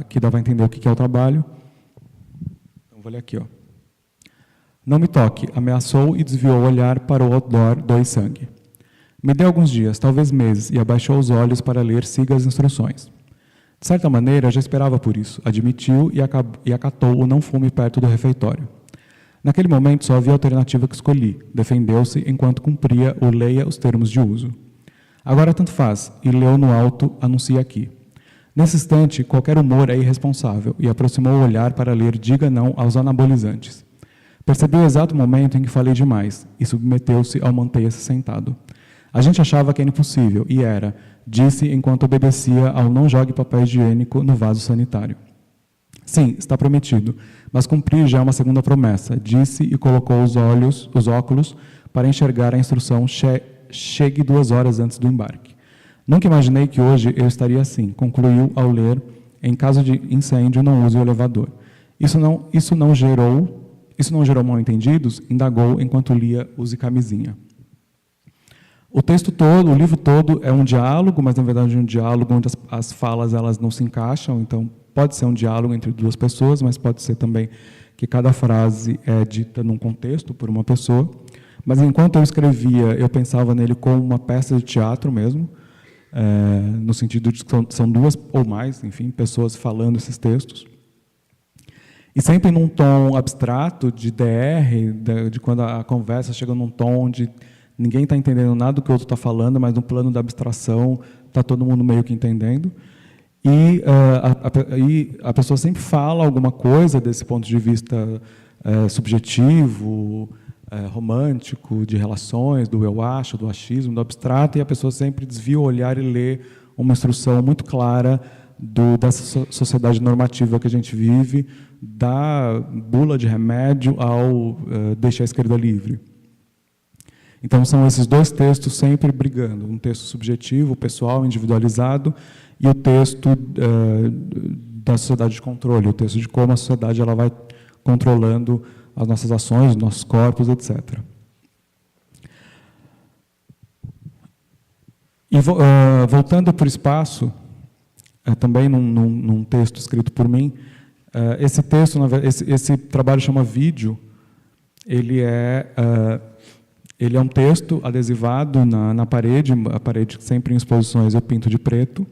que dá para entender o que é o trabalho. Então, vou ler aqui, ó. Não me toque, ameaçou e desviou o olhar para o outdoor Doe Sangue. Me dê alguns dias, talvez meses, e abaixou os olhos para ler siga as instruções. De certa maneira, já esperava por isso, admitiu e acatou o não fume perto do refeitório. Naquele momento, só havia a alternativa que escolhi. Defendeu-se enquanto cumpria o leia os termos de uso. Agora tanto faz, e leu no alto, anuncia aqui. Nesse instante, qualquer humor é irresponsável, e aproximou o olhar para ler Diga Não aos Anabolizantes. Percebeu o exato momento em que falei demais, e submeteu-se ao manter-se sentado. A gente achava que era impossível, e era, disse enquanto obedecia ao não jogue papel higiênico no vaso sanitário. Sim, está prometido, mas cumprir já é uma segunda promessa, disse e colocou os óculos para enxergar a instrução chegue 2 horas antes do embarque. Nunca imaginei que hoje eu estaria assim, concluiu ao ler, em caso de incêndio não use o elevador. Isso não gerou mal-entendidos? Indagou enquanto lia Use Camisinha. O texto todo, o livro todo é um diálogo, mas na verdade é um diálogo onde as falas elas não se encaixam, então pode ser um diálogo entre 2 pessoas, mas pode ser também que cada frase é dita num contexto por uma pessoa. Mas enquanto eu escrevia, eu pensava nele como uma peça de teatro mesmo, no sentido de que são 2 ou mais, enfim, pessoas falando esses textos. E sempre num tom abstrato, de DR, de quando a conversa chega num tom onde ninguém está entendendo nada do que o outro está falando, mas no plano da abstração está todo mundo meio que entendendo. E a pessoa sempre fala alguma coisa desse ponto de vista subjetivo, romântico, de relações, do eu acho, do achismo, do abstrato, e a pessoa sempre desvia o olhar e lê uma instrução muito clara dessa sociedade normativa que a gente vive, da bula de remédio ao deixar a esquerda livre. Então, são esses 2 textos sempre brigando, um texto subjetivo, pessoal, individualizado, e o texto da sociedade de controle, o texto de como a sociedade ela vai controlando as nossas ações, os nossos corpos, etc. E voltando para o espaço, também num texto escrito por mim, esse texto, esse trabalho chama Vídeo, ele é um texto adesivado na parede, a parede sempre em exposições eu pinto de preto.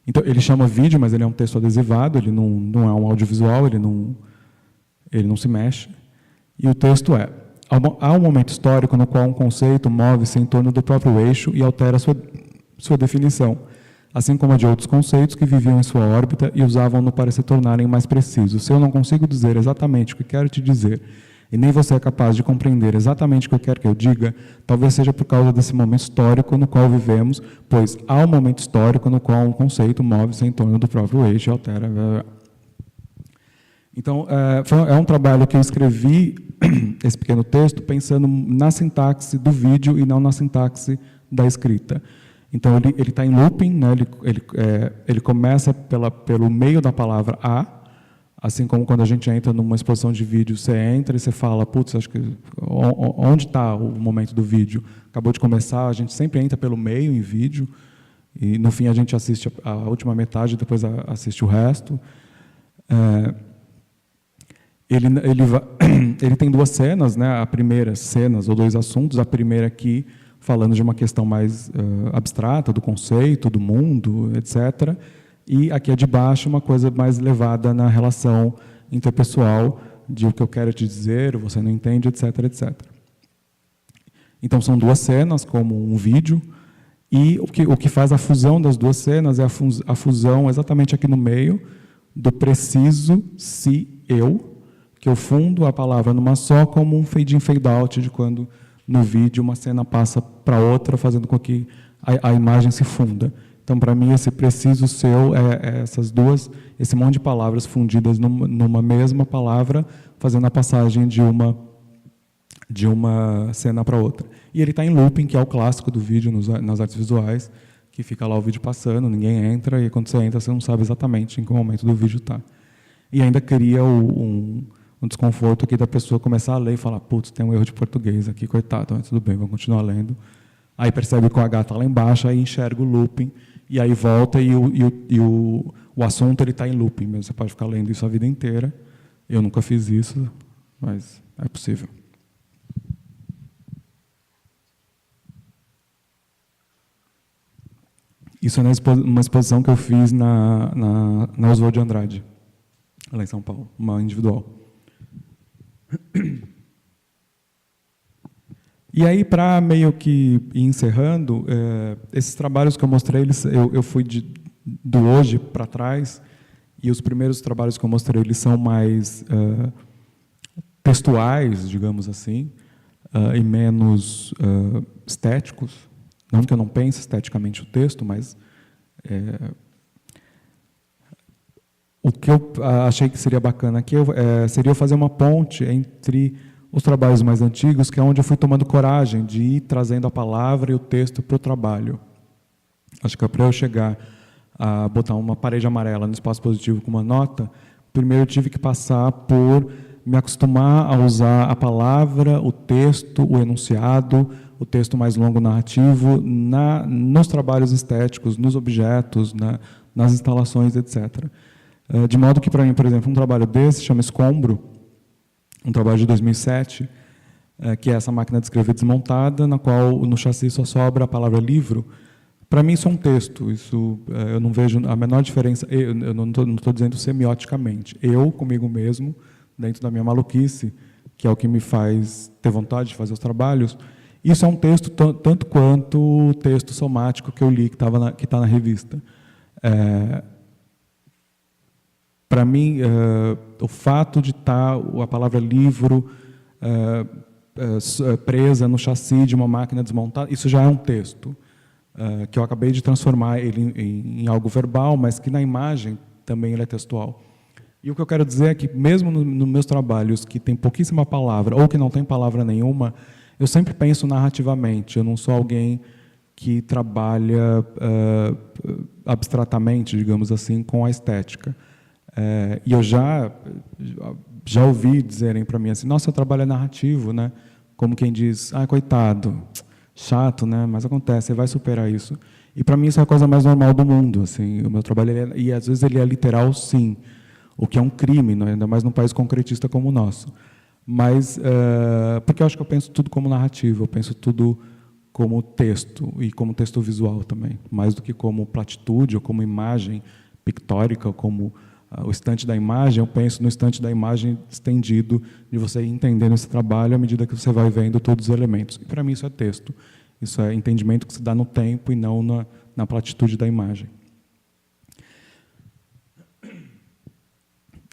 Então, ele chama Vídeo, mas ele é um texto adesivado, ele não é um audiovisual, ele não se mexe. E o texto é: há um momento histórico no qual um conceito move-se em torno do próprio eixo e altera sua definição, assim como a de outros conceitos que viviam em sua órbita e usavam-no para se tornarem mais precisos. Se eu não consigo dizer exatamente o que quero te dizer, e nem você é capaz de compreender exatamente o que eu quero que eu diga, talvez seja por causa desse momento histórico no qual vivemos, pois há um momento histórico no qual um conceito move-se em torno do próprio eixo e altera. Então, é um trabalho que eu escrevi, esse pequeno texto, pensando na sintaxe do vídeo e não na sintaxe da escrita. Então, ele está em looping, né? Ele começa pelo meio da palavra a, assim como quando a gente entra numa exposição de vídeo, você entra e você fala, putz, acho que onde está o momento do vídeo? Acabou de começar, a gente sempre entra pelo meio em vídeo, e no fim a gente assiste a última metade, depois assiste o resto. Ele tem 2 cenas, né? A primeira, cenas ou 2 assuntos, a primeira aqui, falando de uma questão mais abstrata, do conceito, do mundo, etc., e aqui é de baixo uma coisa mais levada na relação interpessoal, de o que eu quero te dizer, você não entende, etc., etc. Então, são 2 cenas, como um vídeo, e o que faz a fusão das 2 cenas é a fusão exatamente aqui no meio do preciso se eu, que eu fundo a palavra numa só, como um fade in, fade out, de quando no vídeo uma cena passa para outra, fazendo com que a imagem se funda. Então, para mim, esse preciso seu é esse monte de palavras fundidas numa mesma palavra, fazendo a passagem de uma cena para outra. E ele está em looping, que é o clássico do vídeo nas artes visuais, que fica lá o vídeo passando, ninguém entra, e quando você entra, você não sabe exatamente em que momento do vídeo está. E ainda cria um desconforto aqui da pessoa começar a ler e falar, putz, tem um erro de português aqui, coitado, mas tudo bem, vamos continuar lendo. Aí percebe que o H está lá embaixo, aí enxerga o looping, e aí volta e o assunto está em looping mesmo. Você pode ficar lendo isso a vida inteira. Eu nunca fiz isso, mas é possível. Isso é uma exposição que eu fiz na Oswald de Andrade, lá em São Paulo, uma individual. E aí, para meio que ir encerrando, esses trabalhos que eu mostrei, eu fui do hoje para trás, e os primeiros trabalhos que eu mostrei, eles são mais textuais, digamos assim, e menos estéticos. Não que eu não pense esteticamente o texto, mas o que eu achei que seria bacana aqui seria fazer uma ponte entre os trabalhos mais antigos, que é onde eu fui tomando coragem de ir trazendo a palavra e o texto para o trabalho. Acho que para eu chegar a botar uma parede amarela no espaço positivo com uma nota, primeiro eu tive que passar por me acostumar a usar a palavra, o texto, o enunciado, o texto mais longo narrativo, nos trabalhos estéticos, nos objetos, nas instalações, etc. De modo que, para mim, por exemplo, um trabalho desse chama Escombro, um trabalho de 2007, que é essa máquina de escrever desmontada, na qual no chassi só sobra a palavra livro. Para mim, isso é um texto. Isso, eu não vejo a menor diferença. Eu não estou dizendo semioticamente. Eu, comigo mesmo, dentro da minha maluquice, que é o que me faz ter vontade de fazer os trabalhos, isso é um texto tanto quanto o texto somático que eu li, que está na revista. Para mim, o fato de estar a palavra livro presa no chassi de uma máquina desmontada, isso já é um texto, que eu acabei de transformar ele em algo verbal, mas que na imagem também ele é textual. E o que eu quero dizer é que, mesmo nos meus trabalhos que tem pouquíssima palavra, ou que não tem palavra nenhuma, eu sempre penso narrativamente. Eu não sou alguém que trabalha abstratamente, digamos assim, com a estética. E eu já ouvi dizerem para mim assim, nossa, seu trabalho é narrativo, né? Como quem diz, coitado, chato, né? Mas acontece, você vai superar isso. E para mim isso é a coisa mais normal do mundo, assim. O meu trabalho, e às vezes ele é literal, sim, o que é um crime, né? Ainda mais num país concretista como o nosso. Mas, porque eu acho que eu penso tudo como narrativa, eu penso tudo como texto, e como texto visual também, mais do que como platitude, ou como imagem pictórica, ou como o estante da imagem. Eu penso no estante da imagem estendido, de você ir entendendo esse trabalho à medida que você vai vendo todos os elementos. E, para mim, isso é texto. Isso é entendimento que se dá no tempo e não na platitude da imagem.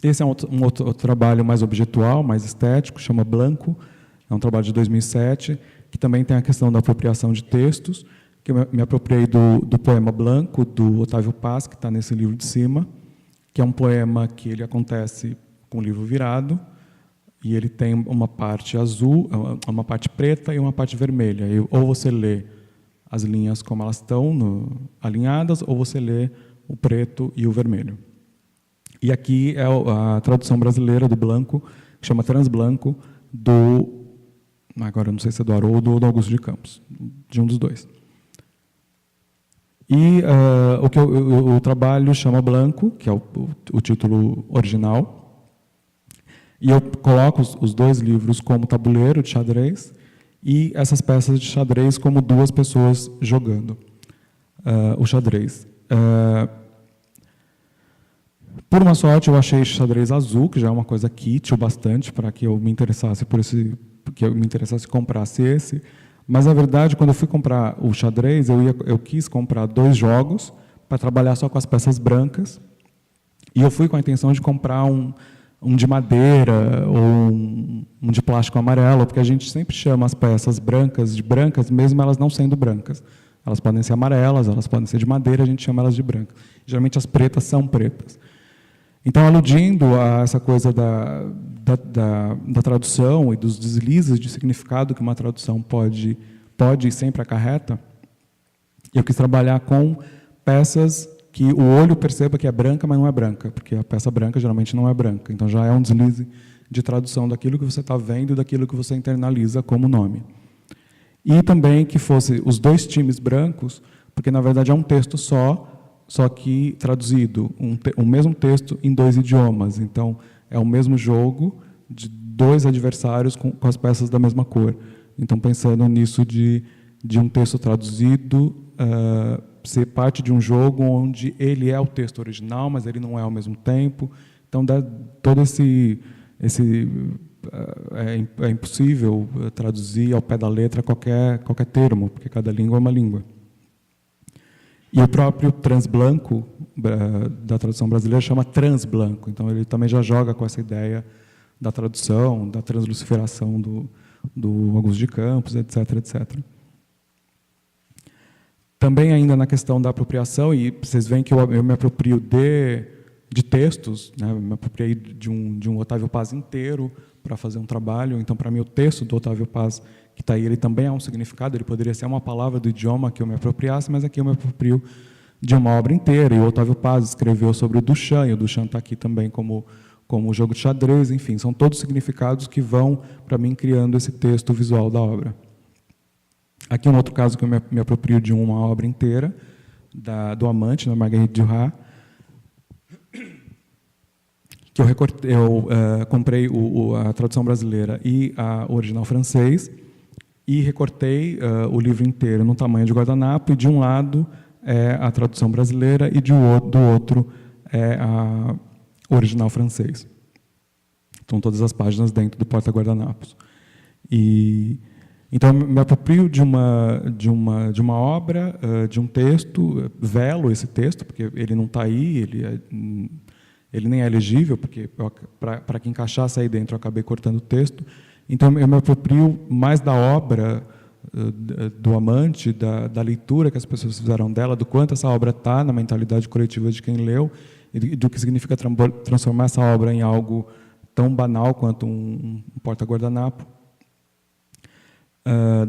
Esse é um outro trabalho mais objetual, mais estético, chama Blanco. É um trabalho de 2007, que também tem a questão da apropriação de textos, que eu me apropriei do poema Blanco, do Otávio Paz, que está nesse livro de cima, que é um poema que ele acontece com o livro virado, e ele tem uma parte azul, uma parte preta e uma parte vermelha. Ou você lê as linhas como elas estão alinhadas, ou você lê o preto e o vermelho. E aqui é a tradução brasileira do Blanco, que chama Transblanco, agora não sei se é do Haroldo ou do Augusto de Campos, de um dos dois. E o trabalho chama Blanco, que é o título original, e eu coloco os dois livros como tabuleiro de xadrez, e essas peças de xadrez como duas pessoas jogando o xadrez. Por uma sorte, eu achei xadrez azul, que já é uma coisa kit o bastante para que eu me interessasse comprasse esse. Mas, na verdade, quando eu fui comprar o xadrez, eu quis comprar 2 jogos para trabalhar só com as peças brancas. E eu fui com a intenção de comprar um de madeira ou um de plástico amarelo, porque a gente sempre chama as peças brancas de brancas, mesmo elas não sendo brancas. Elas podem ser amarelas, elas podem ser de madeira, a gente chama elas de brancas. Geralmente as pretas são pretas. Então, aludindo a essa coisa da tradução e dos deslizes de significado que uma tradução pode e sempre acarreta, eu quis trabalhar com peças que o olho perceba que é branca, mas não é branca, porque a peça branca geralmente não é branca. Então, já é um deslize de tradução daquilo que você está vendo e daquilo que você internaliza como nome. E também que fosse os 2 times brancos, porque, na verdade, é um texto só que traduzido, o mesmo texto em 2 idiomas. Então, é o mesmo jogo de 2 adversários com as peças da mesma cor. Então, pensando nisso de um texto traduzido ser parte de um jogo onde ele é o texto original, mas ele não é ao mesmo tempo. Então, todo é impossível traduzir ao pé da letra qualquer termo, porque cada língua é uma língua. E o próprio Transblanco, da tradução brasileira chama transblanco. Então, ele também já joga com essa ideia da tradução, da transluciferação do Augusto de Campos, etc., etc. Também ainda na questão da apropriação, e vocês veem que eu me aproprio de textos, né? Eu me apropriei de um Otávio Paz inteiro para fazer um trabalho. Então, para mim, o texto do Otávio Paz, que está aí, ele também é um significado, ele poderia ser uma palavra do idioma que eu me apropriasse, mas aqui eu me aproprio de uma obra inteira. E o Otávio Paz escreveu sobre o Duchamp, e o Duchamp está aqui também como o jogo de xadrez, enfim, são todos significados que vão, para mim, criando esse texto visual da obra. Aqui um outro caso que eu me aproprio de uma obra inteira, do Amante, da Marguerite Duras, que eu comprei a tradução brasileira e o original francês, e recortei o livro inteiro no tamanho de guardanapo, e de um lado é a tradução brasileira e do outro é o original francês. Estão todas as páginas dentro do porta-guardanapos. Então, me aproprio de uma obra, de um texto, velo esse texto, porque ele não está aí, ele nem é legível, porque para que encaixasse aí dentro eu acabei cortando o texto. Então, eu me aproprio mais da obra do Amante, da leitura que as pessoas fizeram dela, do quanto essa obra está na mentalidade coletiva de quem leu, e do que significa transformar essa obra em algo tão banal quanto um porta-guardanapo,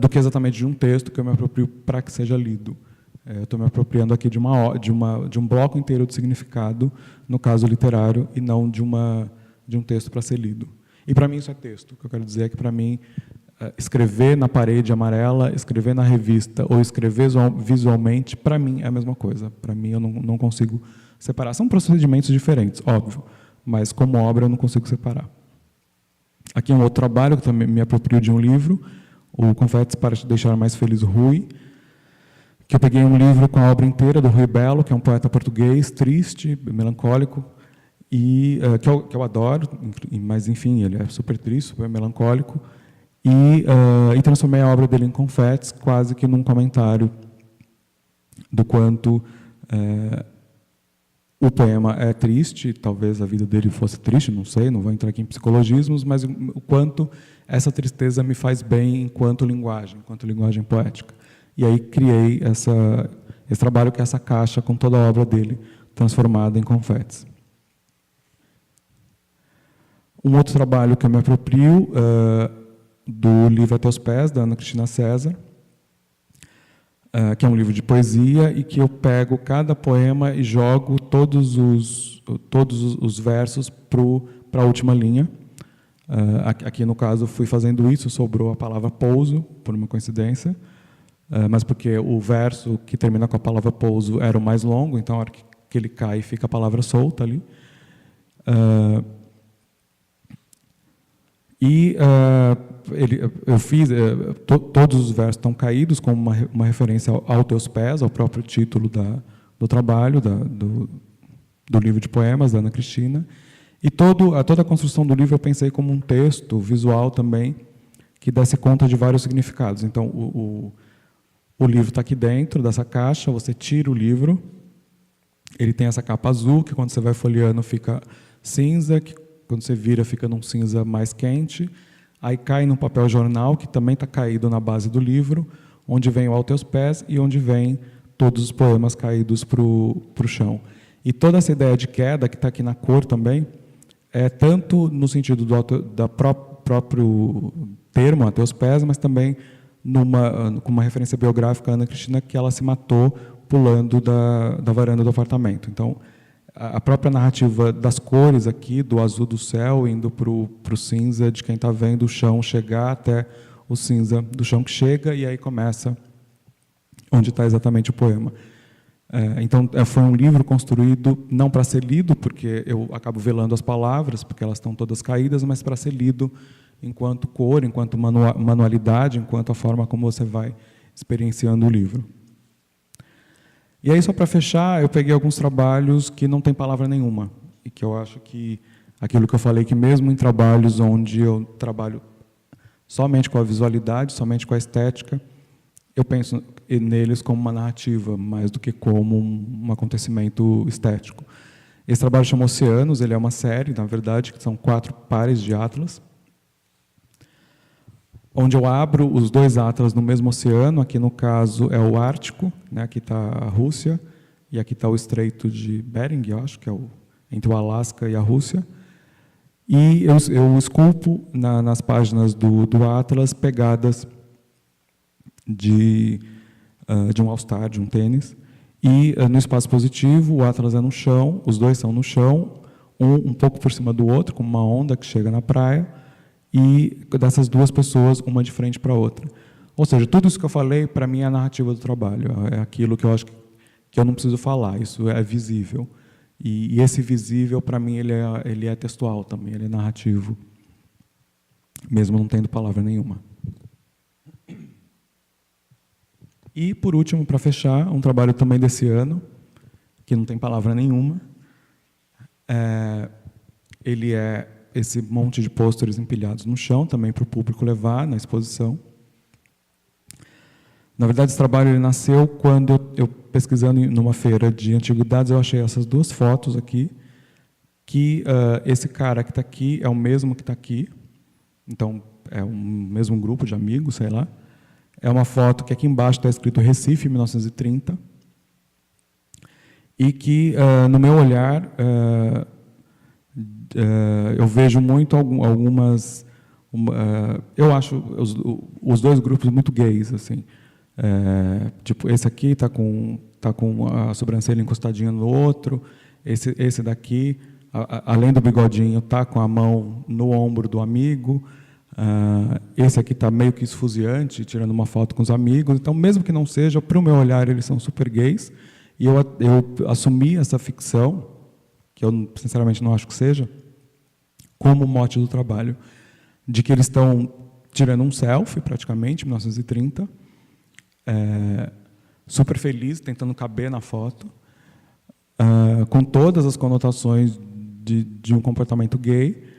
do que exatamente de um texto que eu me aproprio para que seja lido. Eu estou me apropriando aqui de um bloco inteiro de significado, no caso literário, e não de um texto para ser lido. E para mim isso é texto. O que eu quero dizer é que, para mim, escrever na parede amarela, escrever na revista ou escrever visualmente, para mim é a mesma coisa. Para mim eu não consigo separar. São procedimentos diferentes, óbvio, mas como obra eu não consigo separar. Aqui é um outro trabalho que também me aproprio de um livro, o Confetes para te deixar mais feliz, Rui, que eu peguei um livro com a obra inteira do Rui Belo, que é um poeta português, triste, melancólico, e que eu adoro, mas, enfim, ele é super triste, super melancólico, e transformei a obra dele em Confetes, quase que num comentário do quanto o poema é triste, talvez a vida dele fosse triste, não sei, não vou entrar aqui em psicologismos, mas o quanto essa tristeza me faz bem enquanto linguagem poética. E aí criei esse trabalho, que é essa caixa com toda a obra dele transformada em confetes. Um outro trabalho que eu me aproprio do livro A Teus Pés, da Ana Cristina César, que é um livro de poesia, e que eu pego cada poema e jogo todos os versos para a última linha. Aqui, no caso, fui fazendo isso, sobrou a palavra pouso, por uma coincidência, mas porque o verso que termina com a palavra pouso era o mais longo, então, a hora que ele cai, fica a palavra solta ali. Eu fiz, todos os versos estão caídos, como uma referência ao Teus Pés, ao próprio título do trabalho, do livro de poemas da Ana Cristina. E toda a construção do livro eu pensei como um texto visual também, que desse conta de vários significados. Então, o livro está aqui dentro dessa caixa, você tira o livro, ele tem essa capa azul, que quando você vai folheando fica cinza, que quando você vira fica num cinza mais quente, aí cai num papel jornal, que também está caído na base do livro, onde vem o Aos Teus Pés e onde vem todos os poemas caídos para o chão. E toda essa ideia de queda, que está aqui na cor também, é tanto no sentido do próprio termo, A Teus Pés, mas também com uma referência biográfica, a Ana Cristina, que ela se matou pulando da varanda do apartamento. Então, a própria narrativa das cores aqui, do azul do céu, indo para o cinza de quem está vendo o chão chegar até o cinza do chão que chega, e aí começa onde está exatamente o poema. Então, foi um livro construído não para ser lido, porque eu acabo velando as palavras, porque elas estão todas caídas, mas para ser lido enquanto cor, enquanto manualidade, enquanto a forma como você vai experienciando o livro. E aí, só para fechar, eu peguei alguns trabalhos que não tem palavra nenhuma, e que eu acho que aquilo que eu falei, que mesmo em trabalhos onde eu trabalho somente com a visualidade, somente com a estética, eu penso neles como uma narrativa, mais do que como um acontecimento estético. Esse trabalho chama Oceanos, ele é uma série, na verdade, que são 4 pares de atlas, onde eu abro os 2 atlas no mesmo oceano. Aqui, no caso, é o Ártico, né? Aqui está a Rússia, e aqui está o Estreito de Bering, eu acho, que é entre o Alasca e a Rússia. E eu esculpo nas páginas do atlas pegadas de um All-Star, de um tênis. E no espaço positivo, o atlas é no chão, os 2 são no chão, um pouco por cima do outro, como uma onda que chega na praia, e dessas 2 pessoas, uma de frente para a outra. Ou seja, tudo isso que eu falei, para mim, é a narrativa do trabalho. É aquilo que eu acho que eu não preciso falar, isso é visível. E esse visível, para mim, ele é textual também, ele é narrativo, mesmo não tendo palavra nenhuma. E, por último, para fechar, um trabalho também desse ano, que não tem palavra nenhuma. Ele é esse monte de pôsteres empilhados no chão, também para o público levar na exposição. Na verdade, esse trabalho ele nasceu quando eu pesquisando numa feira de antiguidades, eu achei essas 2 fotos aqui, que esse cara que está aqui é o mesmo que está aqui, então é o mesmo grupo de amigos, sei lá. É uma foto que aqui embaixo está escrito Recife, 1930, e que, no meu olhar, eu vejo muito algumas... eu acho os 2 grupos muito gays, assim. Tipo, esse aqui está com a sobrancelha encostadinha no outro, esse daqui, além do bigodinho, está com a mão no ombro do amigo, esse aqui está meio que esfuziante, tirando uma foto com os amigos. Então, mesmo que não seja, para o meu olhar, eles são super gays, e eu assumi essa ficção, que eu sinceramente não acho que seja, como mote do trabalho, de que eles estão tirando um selfie, praticamente, em 1930, super feliz, tentando caber na foto, com todas as conotações de um comportamento gay.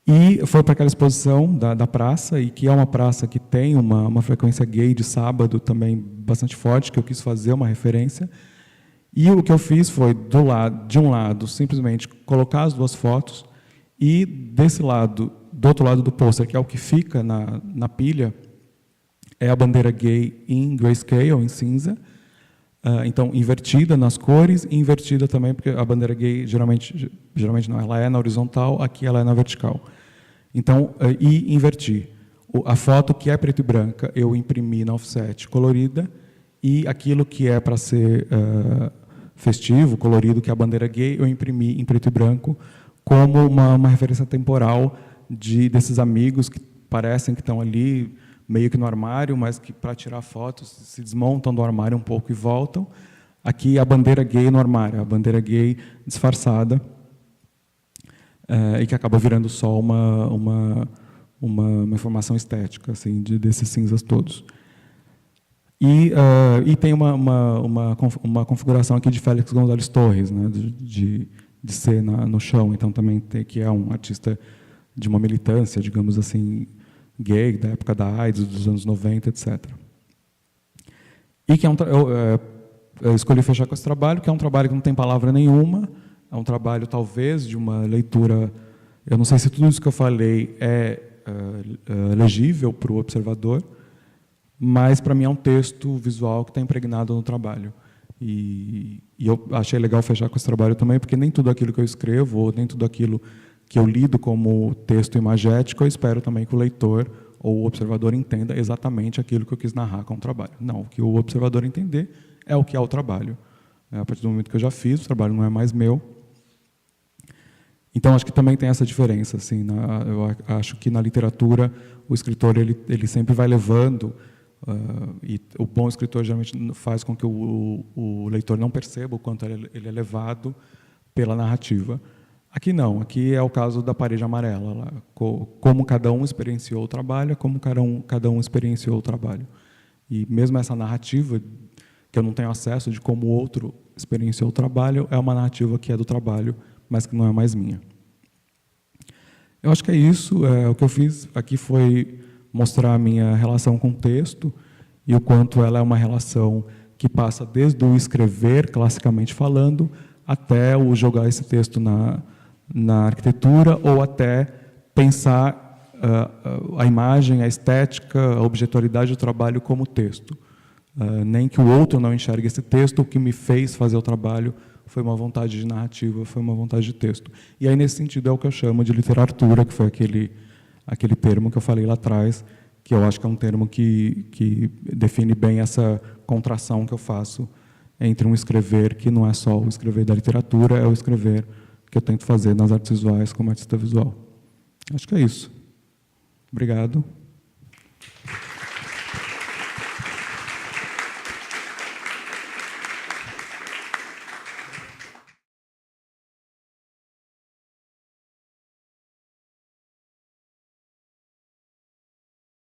E foi para aquela exposição da praça, e que é uma praça que tem uma frequência gay de sábado também bastante forte, que eu quis fazer uma referência. E o que eu fiz foi, de um lado, simplesmente colocar as 2 fotos, e desse lado, do outro lado do pôster, que é o que fica na pilha, é a bandeira gay em grayscale, em cinza, então invertida nas cores, e invertida também, porque a bandeira gay geralmente não, ela é na horizontal, aqui ela é na vertical. Então, e inverti. A foto que é preto e branca, eu imprimi na offset colorida, e aquilo que é para ser festivo, colorido, que é a bandeira gay, eu imprimi em preto e branco, como uma referência temporal desses amigos que parecem que estão ali, meio que no armário, mas que, para tirar fotos, se desmontam do armário um pouco e voltam. Aqui a bandeira gay no armário, a bandeira gay disfarçada, e que acaba virando só uma informação estética, assim, desses cinzas todos. E tem uma configuração aqui de Félix González Torres, né, de ser no chão. Então também que é um artista de uma militância, digamos assim, gay, da época da AIDS, dos anos 90, etc. E que eu escolhi fechar com esse trabalho, que é um trabalho que não tem palavra nenhuma, é um trabalho, talvez, de uma leitura... Eu não sei se tudo isso que eu falei é legível para o observador, mas, para mim, é um texto visual que está impregnado no trabalho. E eu achei legal fechar com esse trabalho também, porque nem tudo aquilo que eu escrevo, ou nem tudo aquilo que eu lido como texto imagético, eu espero também que o leitor ou o observador entenda exatamente aquilo que eu quis narrar com o trabalho. Não, o que o observador entender é o que é o trabalho. A partir do momento que eu já fiz, o trabalho não é mais meu. Então, acho que também tem essa diferença. Assim, eu acho que na literatura, o escritor ele sempre vai levando, e o bom escritor geralmente faz com que o leitor não perceba o quanto ele é levado pela narrativa. Aqui não, aqui é o caso da parede amarela, lá, como cada um experienciou o trabalho, como cada um experienciou o trabalho. E mesmo essa narrativa, que eu não tenho acesso de como o outro experienciou o trabalho, é uma narrativa que é do trabalho, mas que não é mais minha. Eu acho que é isso. O que eu fiz aqui foi mostrar a minha relação com o texto e o quanto ela é uma relação que passa desde o escrever, classicamente falando, até o jogar esse texto na arquitetura, ou até pensar a imagem, a estética, a objetualidade do trabalho como texto. Nem que o outro não enxergue esse texto, o que me fez fazer o trabalho foi uma vontade de narrativa, foi uma vontade de texto. E aí, nesse sentido, é o que eu chamo de literatura, que foi aquele termo que eu falei lá atrás, que eu acho que é um termo que define bem essa contração que eu faço entre um escrever que não é só o escrever da literatura, é o escrever que eu tento fazer nas artes visuais como artista visual. Acho que é isso. Obrigado.